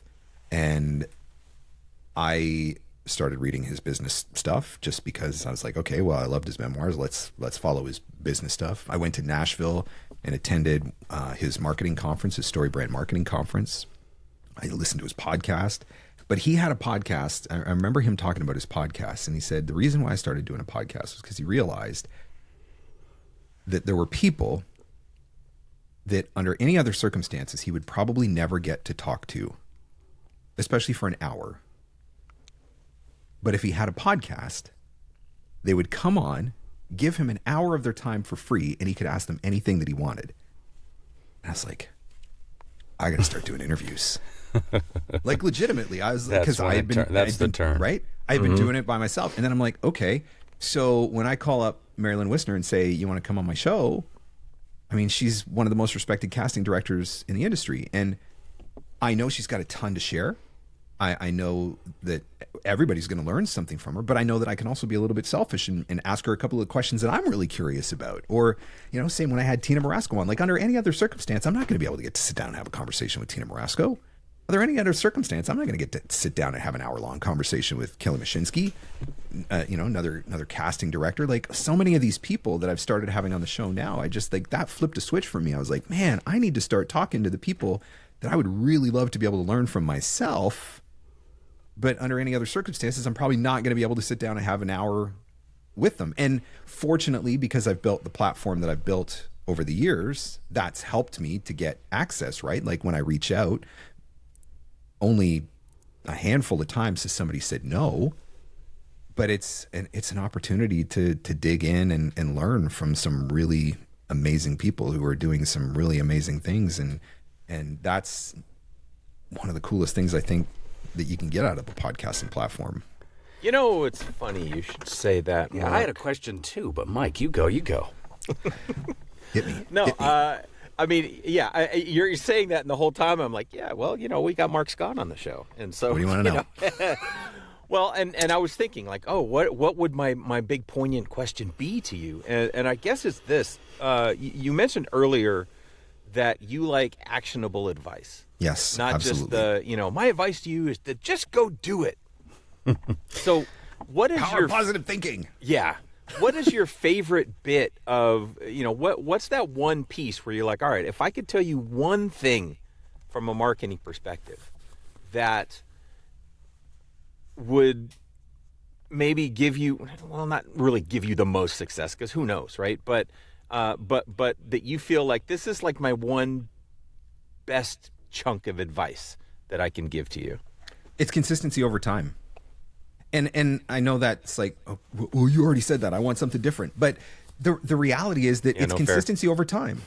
And I started reading his business stuff just because I was like, okay, well, I loved his memoirs. Let's follow his business stuff. I went to Nashville and attended his marketing conference, his StoryBrand marketing conference. I listened to his podcast, but he had a podcast. I remember him talking about his podcast, and he said the reason why I started doing a podcast was because he realized that there were people that under any other circumstances he would probably never get to talk to, especially for an hour. But if he had a podcast, they would come on, give him an hour of their time for free, and he could ask them anything that he wanted. And I was like, I got to start doing interviews. Like legitimately, I was because I had been the term, right? I had been doing it by myself, and then I'm like, okay. So when I call up Marilyn Wisner and say, you want to come on my show? I mean, she's one of the most respected casting directors in the industry, and I know she's got a ton to share. I know that everybody's going to learn something from her, but I know that I can also be a little bit selfish and ask her a couple of questions that I'm really curious about. Or, same when I had Tina Marasco on, like under any other circumstance, I'm not going to be able to get to sit down and have a conversation with Tina Marasco. Are there any other circumstance I'm not going to get to sit down and have an hour-long conversation with Kelly Mashinsky, another casting director. Like so many of these people that I've started having on the show now, I just like that flipped a switch for me. I was like, man, I need to start talking to the people that I would really love to be able to learn from myself. But under any other circumstances, I'm probably not going to be able to sit down and have an hour with them. And fortunately, because I've built the platform that I've built over the years, that's helped me to get access, right? Like when I reach out, only a handful of times has somebody said no, but it's an opportunity to dig in and learn from some really amazing people who are doing some really amazing things. And that's one of the coolest things I think that you can get out of a podcasting platform. It's funny you should say that. Yeah, Mark. I had a question too, but Mike, you go. Hit me. No, Hit me. You're saying that, and the whole time I'm like, yeah, well, we got Marc Scott on the show, and so what do you want to know? Well, and I was thinking like, oh, what would my big poignant question be to you? And I guess it's this. You mentioned earlier that you like actionable advice. Yes, not absolutely. Just my advice to you is to just go do it. So what is your positive thinking? Yeah. What is your favorite bit of, what's that one piece where you're like, all right, if I could tell you one thing from a marketing perspective that would maybe give you, well, not really give you the most success, because who knows, right? But that you feel like this is like my one best chunk of advice that I can give to you. It's consistency over time. And I know that's like, oh, well, you already said that. I want something different. But the reality is that it's consistency over time.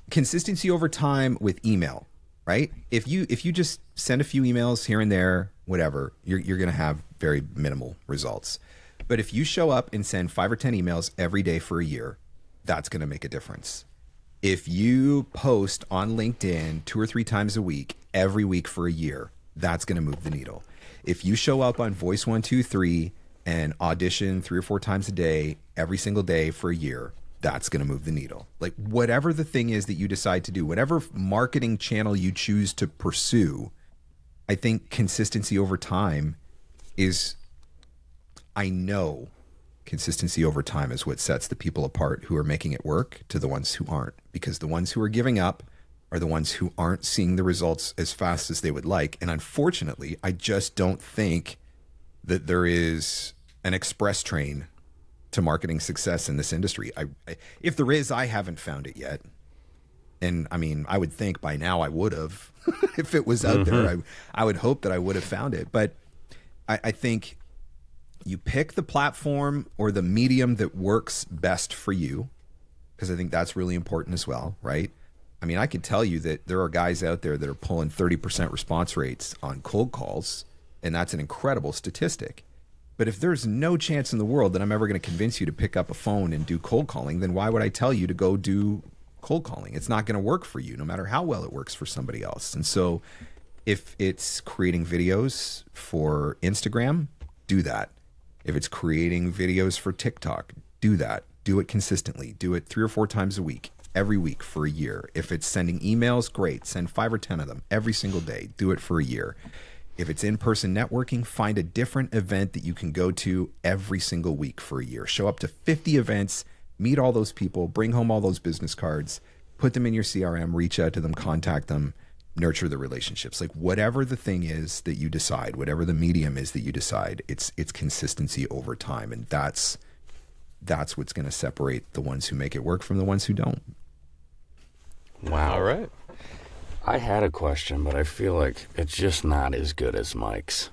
Consistency over time with email, right? If you just send a few emails here and there, whatever, you're going to have very minimal results. But if you show up and send 5 or 10 emails every day for a year, that's going to make a difference. If you post on LinkedIn 2 or 3 times a week, every week for a year, that's going to move the needle. If you show up on Voice 123 and audition 3 or 4 times a day, every single day for a year, that's going to move the needle. Like whatever the thing is that you decide to do, whatever marketing channel you choose to pursue, I think consistency over time is, I know consistency over time is what sets the people apart who are making it work to the ones who aren't. Because the ones who are giving up are the ones who aren't seeing the results as fast as they would like. And unfortunately, I just don't think that there is an express train to marketing success in this industry. If there is, I haven't found it yet. And I mean, I would think by now I would have. If it was out there, I would hope that I would have found it. But I think you pick the platform or the medium that works best for you, because I think that's really important as well, right? I mean, I can tell you that there are guys out there that are pulling 30% response rates on cold calls, and that's an incredible statistic. But if there's no chance in the world that I'm ever going to convince you to pick up a phone and do cold calling, then why would I tell you to go do cold calling? It's not going to work for you, no matter how well it works for somebody else. And so if it's creating videos for Instagram, do that. If it's creating videos for TikTok, do that. Do it consistently. Do it 3 or 4 times a week, every week for a year. If it's sending emails, great. Send 5 or 10 of them every single day. Do it for a year. If it's in-person networking, find a different event that you can go to every single week for a year. Show up to 50 events, meet all those people, bring home all those business cards, put them in your CRM, reach out to them, contact them, nurture the relationships. Like whatever the thing is that you decide, whatever the medium is that you decide, it's consistency over time. And that's what's going to separate the ones who make it work from the ones who don't. Wow. All right. I had a question, but I feel like it's just not as good as Mike's.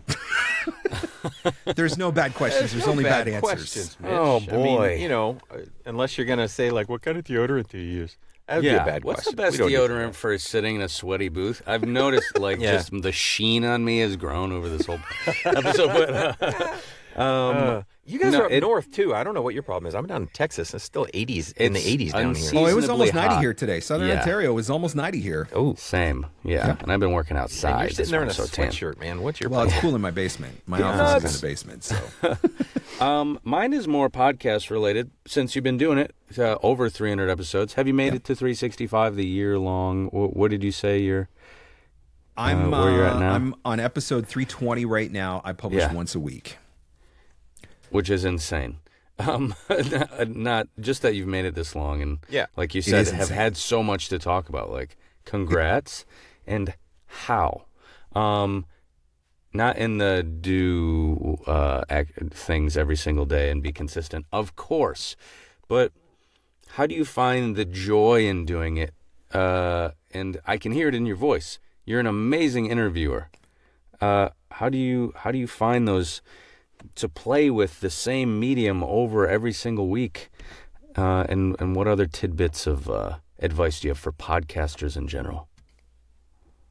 There's no bad questions. There's only bad answers. Questions, Mitch. Oh, boy. I mean, unless you're going to say, like, what kind of deoderant do you use? That would be a bad What's question. the best deodorant for sitting in a sweaty booth? I've noticed, just the sheen on me has grown over this whole episode. But, You guys are up north too. I don't know what your problem is. I'm down in Texas. It's still 80s in the 80s down here. Oh, it was almost 90 hot. here today. Southern Ontario was almost 90 here. Oh, same. Yeah. And I've been working outside. And you're sitting there in a so sweatshirt, man. What's your Well, problem? it's cool in my basement. My office is in the basement, so. Mine is more podcast related. Since you've been doing it, over 300 episodes. Have you made it to 365, the year long? What did you say you're? Where you're at now? I'm on episode 320 right now. I publish once a week. Which is insane. Not just that you've made it this long, and like you said, have had so much to talk about. Like, congrats, and how? Not in the do things every single day and be consistent, of course, but how do you find the joy in doing it? And I can hear it in your voice. You're an amazing interviewer. How do you find those? To play with the same medium over every single week, and what other tidbits of advice do you have for podcasters in general?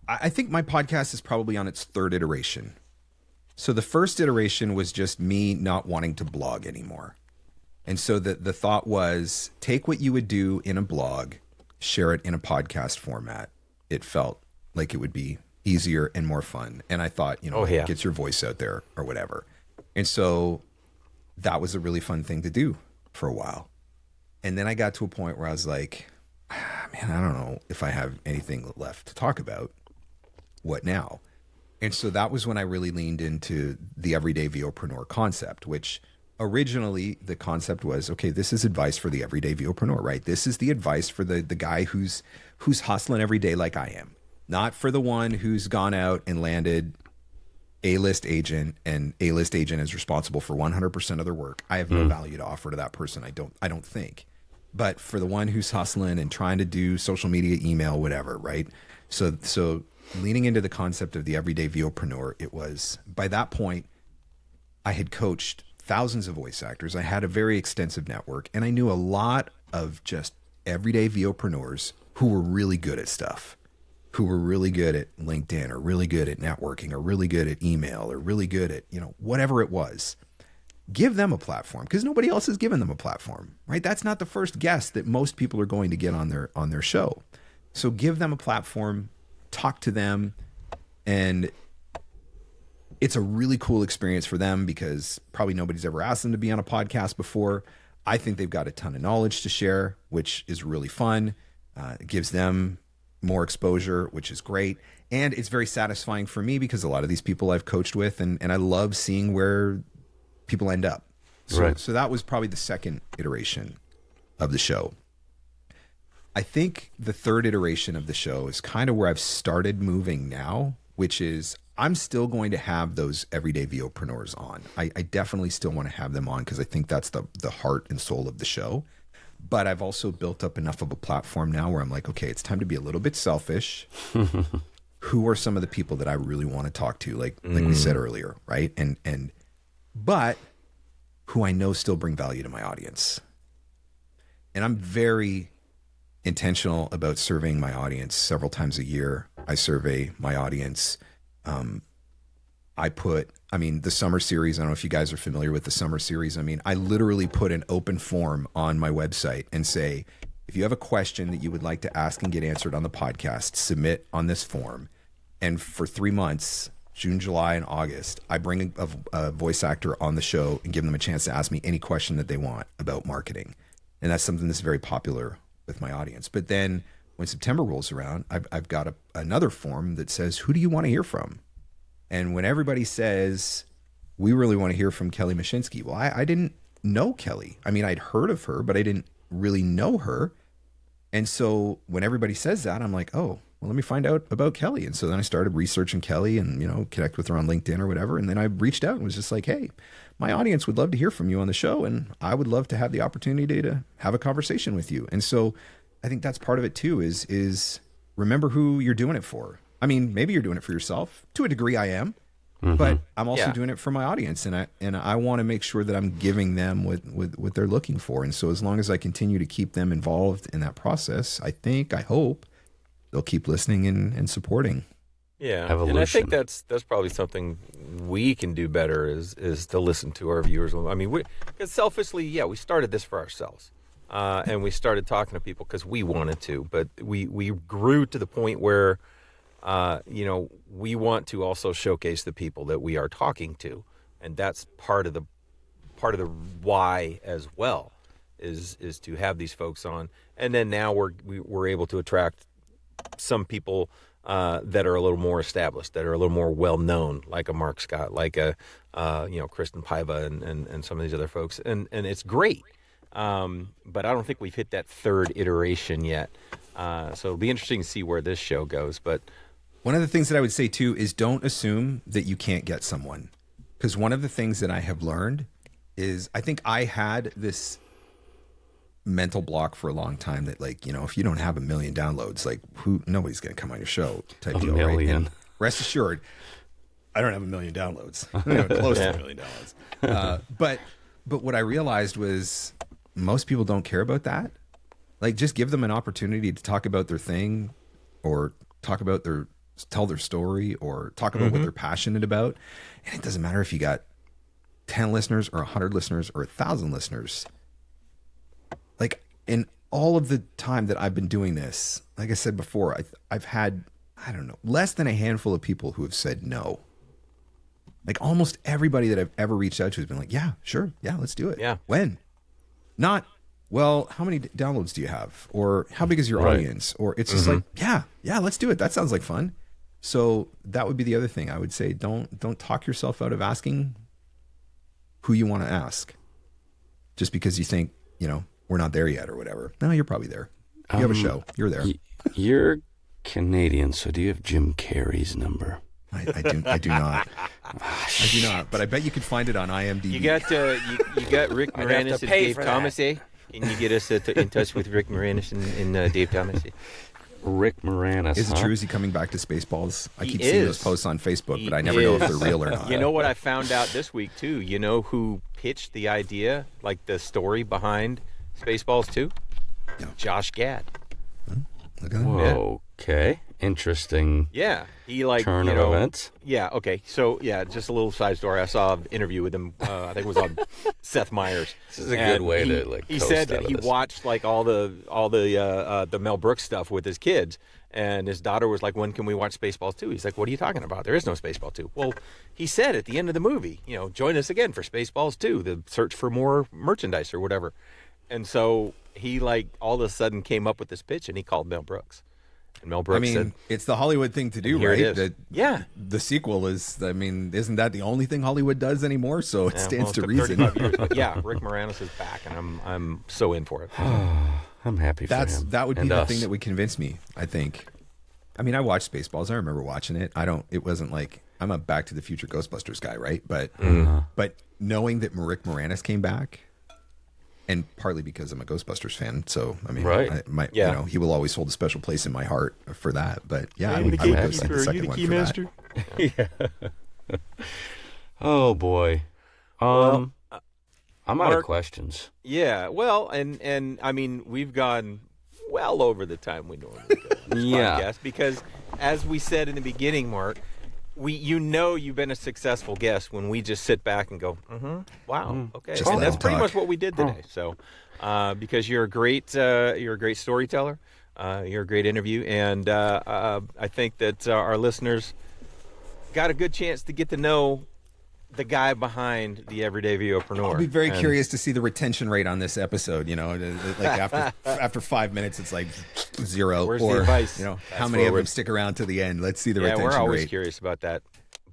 I think my podcast is probably on its third iteration. So the first iteration was just me not wanting to blog anymore. And so the thought was, take what you would do in a blog, share it in a podcast format. It felt like it would be easier and more fun. And I thought, get your voice out there or whatever. And so that was a really fun thing to do for a while. And then I got to a point where I was like, man, I don't know if I have anything left to talk about. What now? And so that was when I really leaned into the Every Day VOpreneur concept, which originally the concept was, okay, this is advice for the everyday VOpreneur, right? This is the advice for the guy who's hustling every day like I am. Not for the one who's gone out and landed A-list agent, and A-list agent is responsible for 100% of their work. I have no value to offer to that person. I don't think. But for the one who's hustling and trying to do social media, email, whatever, right? So leaning into the concept of the everyday VOpreneur, it was, by that point, I had coached thousands of voice actors. I had a very extensive network, and I knew a lot of just everyday VOpreneurs who were really good at stuff. Who were really good at LinkedIn, or really good at networking, or really good at email, or really good at, whatever it was. Give them a platform, because nobody else has given them a platform, right? That's not the first guest that most people are going to get on their show. So give them a platform, talk to them, and it's a really cool experience for them because probably nobody's ever asked them to be on a podcast before. I think they've got a ton of knowledge to share, which is really fun. It gives them more exposure, which is great. And it's very satisfying for me because a lot of these people I've coached with, and I love seeing where people end up. So that was probably the second iteration of the show. I think the third iteration of the show is kind of where I've started moving now, which is I'm still going to have those everyday VOpreneurs on. I definitely still want to have them on because I think that's the heart and soul of the show. But I've also built up enough of a platform now where I'm like, okay, it's time to be a little bit selfish. Who are some of the people that I really want to talk to? Like we said earlier, right? But who I know still bring value to my audience. And I'm very intentional about surveying my audience several times a year. I survey my audience. The summer series, I don't know if you guys are familiar with the summer series. I literally put an open form on my website and say, if you have a question that you would like to ask and get answered on the podcast, submit on this form. And for 3 months, June, July, and August, I bring a voice actor on the show and give them a chance to ask me any question that they want about marketing. And that's something that's very popular with my audience. But then when September rolls around, I've got another form that says, who do you want to hear from? And when everybody says, we really want to hear from Kelly Mashinsky. Well, I didn't know Kelly. I'd heard of her, but I didn't really know her. And so when everybody says that, I'm like, oh, well, let me find out about Kelly. And so then I started researching Kelly and, connect with her on LinkedIn or whatever. And then I reached out and was just like, hey, my audience would love to hear from you on the show. And I would love to have the opportunity to have a conversation with you. And so I think that's part of it too, is remember who you're doing it for. Maybe you're doing it for yourself. To a degree I am, but I'm also doing it for my audience. And I want to make sure that I'm giving them what they're looking for. And so as long as I continue to keep them involved in that process, I hope they'll keep listening and supporting. evolution. And I think that's probably something we can do better is to listen to our viewers. I mean, because selfishly, we started this for ourselves, and we started talking to people because we wanted to, but we grew to the point where, we want to also showcase the people that we are talking to, and that's part of the why as well, is to have these folks on, and then now we're able to attract some people that are a little more established, that are a little more well known, like a Marc Scott, like a Kristen Paiva, and some of these other folks, and it's great. But I don't think we've hit that third iteration yet. So it'll be interesting to see where this show goes. But one of the things that I would say too is don't assume that you can't get someone, because one of the things that I have learned is I think I had this mental block for a long time that, like, if you don't have 1 million downloads, like, nobody's going to come on your show type deal, right? And rest assured, I don't have 1 million downloads. Close to 1 million downloads. But what I realized was most people don't care about that. Like, just give them an opportunity to talk about their thing, or tell their story, or talk about what they're passionate about. And it doesn't matter if you got 10 listeners or 100 listeners or 1,000 listeners. Like, in all of the time that I've been doing this, like I said before, I've had, I don't know, less than a handful of people who have said no. Like, almost everybody that I've ever reached out to has been like, yeah, sure. Yeah, let's do it. Yeah. When? Not, well, how many downloads do you have? Or how big is your audience? Or it's just like, yeah, let's do it. That sounds like fun. So that would be the other thing I would say. Don't talk yourself out of asking who you want to ask just because you think, we're not there yet or whatever. No, you're probably there. You have a show. You're there. You're Canadian, so do you have Jim Carrey's number? I do not. I do not, but I bet you could find it on IMDb. You got Rick Moranis and Dave Thomas, eh? Can you get us in touch with Rick Moranis and Dave Thomas? Rick Moranis. Is it true? Is he coming back to Spaceballs? I keep seeing those posts on Facebook, but I never know if they're real or not. You know what I found out this week, too? You know who pitched the idea, like the story behind Spaceballs 2? No. Josh Gad. Look at that. Whoa, okay. Interesting. Yeah. He turn of events. Yeah, okay. So, just a little side story. I saw an interview with him. I think it was on Seth Meyers. This is a good way to he said that he watched all the Mel Brooks stuff with his kids, and his daughter was like, "When can we watch Spaceballs 2?" He's like, "What are you talking about? There is no Spaceballs 2." Well, he said at the end of the movie, join us again for Spaceballs 2, the search for more merchandise or whatever. And so he all of a sudden came up with this pitch, and he called Mel Brooks. And Mel Brooks said, it's the Hollywood thing to do, right? It is. The sequel is, isn't that the only thing Hollywood does anymore? So it stands to reason. 35 years, but Rick Moranis is back, and I'm so in for it. I'm happy for him. That would be the thing that would convince me, I think. I mean, I watched Spaceballs. I remember watching it. It wasn't like, I'm a Back to the Future Ghostbusters guy, right? But knowing that Rick Moranis came back, and partly because I'm a Ghostbusters fan, so I mean, he will always hold a special place in my heart for that. But I would go see the second one for that. Oh boy, I'm out of questions. Yeah, well, and I mean, we've gone well over the time we normally go on this podcast, because as we said in the beginning, Mark, you've been a successful guest when we just sit back and go, wow, okay. Just and that's pretty talk. much what we did today. So, because you're a great storyteller, you're a great interview, and I think that our listeners got a good chance to get to know the guy behind the Everyday VOpreneur. I'll be very curious to see the retention rate on this episode. Like after 5 minutes, it's like 0. Where's or the advice? how many of them stick around to the end? Let's see the retention rate. Yeah, we're always curious about that.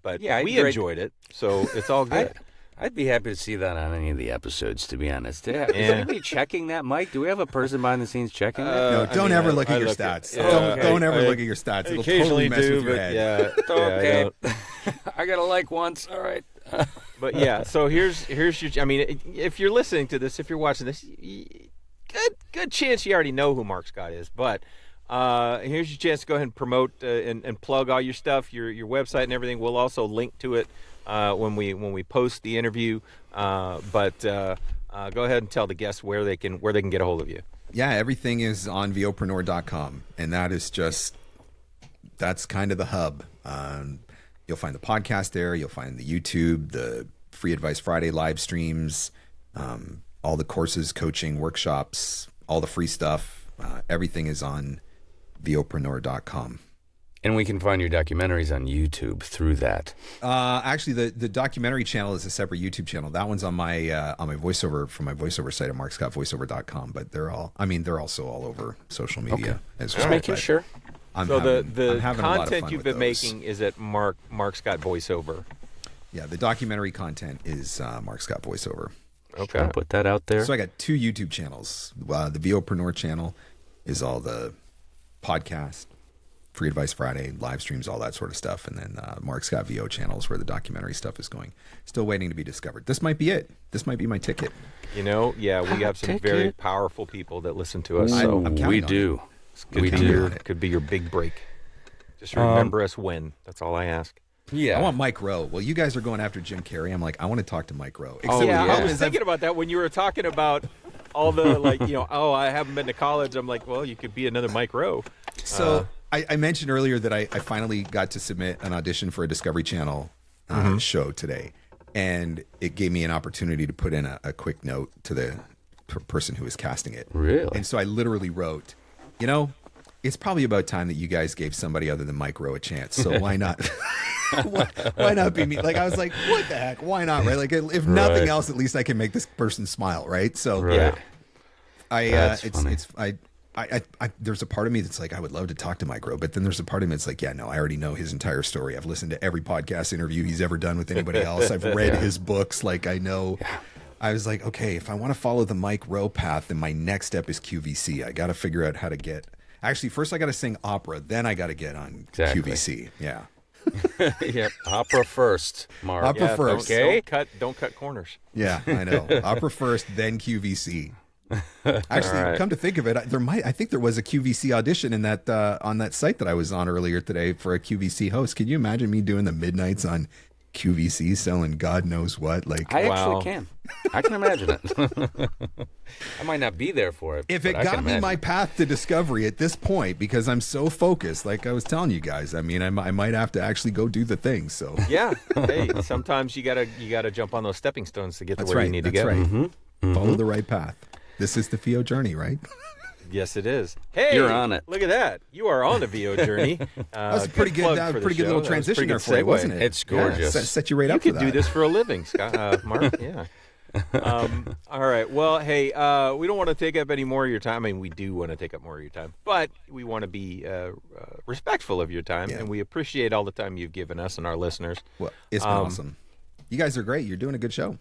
But we enjoyed it, so it's all good. I'd be happy to see that on any of the episodes, to be honest. Is anybody checking that, Mike? Do we have a person behind the scenes checking that? No, don't ever look at your stats. Don't ever look at your stats. It'll totally mess with your head. Okay. I got a like once. All right. But so here's your. I mean, if you're listening to this, if you're watching this, good chance you already know who Marc Scott is. But here's your chance to go ahead and promote and plug all your stuff, your website and everything. We'll also link to it when we post the interview. But go ahead and tell the guests where they can get a hold of you. Yeah, everything is on VOprenuer.com, and that is just that's kind of the hub. You'll find the podcast there. You'll find the YouTube, the Free Advice Friday live streams, all the courses, coaching, workshops, all the free stuff. Everything is on VOprenuer.com. And we can find your documentaries on YouTube through that. Actually, the documentary channel is a separate YouTube channel. That one's on my voiceover, from my voiceover site at marcscottvoiceover.com. But they're also all over social media as well. Just making sure. The content you've been making is at Marc Scott Voiceover. Yeah, the documentary content is Marc Scott Voiceover. Okay, I'll put that out there. So I got 2 YouTube channels. The VOpreneur channel is all the podcast, Free Advice Friday, live streams, all that sort of stuff. And then Marc Scott VO channels where the documentary stuff is going. Still waiting to be discovered. This might be it. This might be my ticket. We have some very powerful people that listen to us. So we do. Could be your big break. Just remember us when. That's all I ask. Yeah. I want Mike Rowe. Well, you guys are going after Jim Carrey. I'm like, I want to talk to Mike Rowe. I was thinking about that when you were talking about all the I haven't been to college. I'm like, well, you could be another Mike Rowe. So I mentioned earlier that I finally got to submit an audition for a Discovery Channel show today. And it gave me an opportunity to put in a quick note to the person who was casting it. Really? And so I literally wrote, it's probably about time that you guys gave somebody other than Mike Rowe a chance. So why not? Why not be me? Like, I was like, what the heck? Why not? Right? Like, if nothing else, at least I can make this person smile. Right. So there's a part of me that's like, I would love to talk to Mike Rowe, but then there's a part of me that's like, yeah, no, I already know his entire story. I've listened to every podcast interview he's ever done with anybody else. I've read his books. Like, I know. Yeah. I was like, okay, if I want to follow the Mike Rowe path, then my next step is QVC. I got to figure out how to get. Actually, first I got to sing opera, then I got to get on QVC. Yeah. Yep. Opera first, Mark. Opera first. Okay. Don't cut corners. Yeah, I know. Opera first, then QVC. Actually, come to think of it, I think there was a QVC audition in that on that site that I was on earlier today for a QVC host. Can you imagine me doing the midnights on QVC selling God knows what? Like, I actually can. I can imagine it. I might not be there for it. If it got me my path to discovery at this point, because I'm so focused, like I was telling you guys, I mean, I might have to actually go do the thing. So yeah, hey, sometimes you gotta jump on those stepping stones to get to where you need to get. Right. Mm-hmm. Follow the right path. This is the VO journey, right? Yes, it is. Hey, you're on it. Look at that. You are on the VO journey. That was a pretty good little transition there for you, wasn't it? It's gorgeous. Yeah, set you right up for that. You could do this for a living, Scott, Mark. Yeah. All right. Well, hey, we don't want to take up any more of your time. I mean, we do want to take up more of your time, but we want to be respectful of your time, and we appreciate all the time you've given us and our listeners. Well, it's been awesome. You guys are great. You're doing a good show.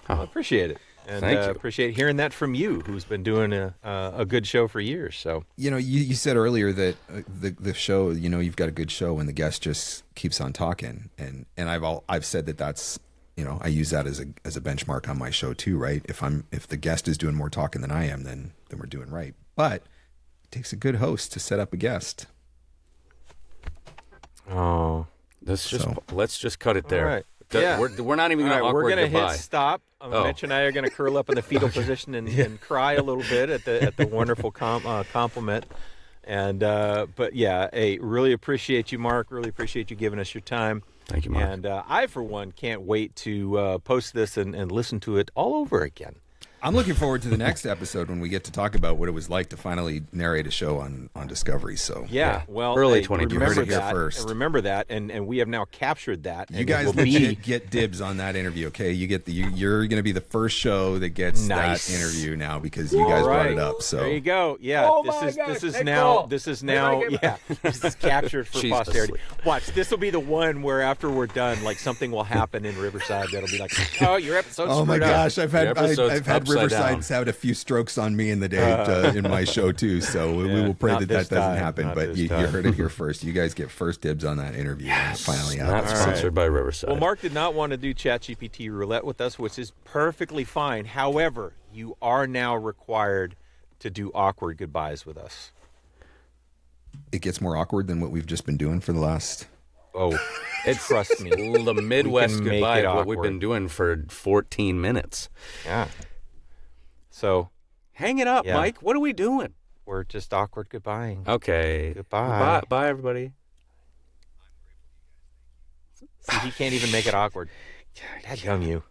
I appreciate it. And Thank you. Appreciate hearing that from you, who's been doing a good show for years. So you said earlier that the show, you've got a good show when the guest just keeps on talking, and I've said that's I use that as a benchmark on my show too, right? If the guest is doing more talking than I am, then we're doing right. But it takes a good host to set up a guest. Oh, let's just cut it there. All right. We're not even going to We're going to hit stop. Mitch and I are going to curl up in the fetal position and cry a little bit at the wonderful compliment. And but yeah, hey, really appreciate you, Mark. Really appreciate you giving us your time. Thank you, Mark. And I, for one, can't wait to post this and listen to it all over again. I'm looking forward to the next episode when we get to talk about what it was like to finally narrate a show on Discovery. So well, early hey, 2020. Remember that, and we have now captured that. You guys legit get dibs on that interview, okay? You're going to be the first show that gets that interview now because you guys brought it up. So there you go. Yeah, this is now this is captured for posterity. Watch, this will be the one where after we're done, like something will happen in Riverside that'll be like, oh, your episode's oh my gosh, I've had Riverside's down. had a few strokes on me in the day in my show too, so we will pray that doesn't happen. But you heard it here first. You guys get first dibs on that interview. Yes. Finally out. Not sponsored by Riverside. Well, Mark did not want to do ChatGPT roulette with us, which is perfectly fine. However, you are now required to do awkward goodbyes with us. It gets more awkward than what we've just been doing for the last... Oh, trust me. The Midwest goodbye, what we've been doing for 14 minutes. Yeah. So, hang it up, Mike. What are we doing? We're just awkward goodbying. Okay. Goodbye. Bye, everybody. See, he can't even make it awkward. Dadgum you.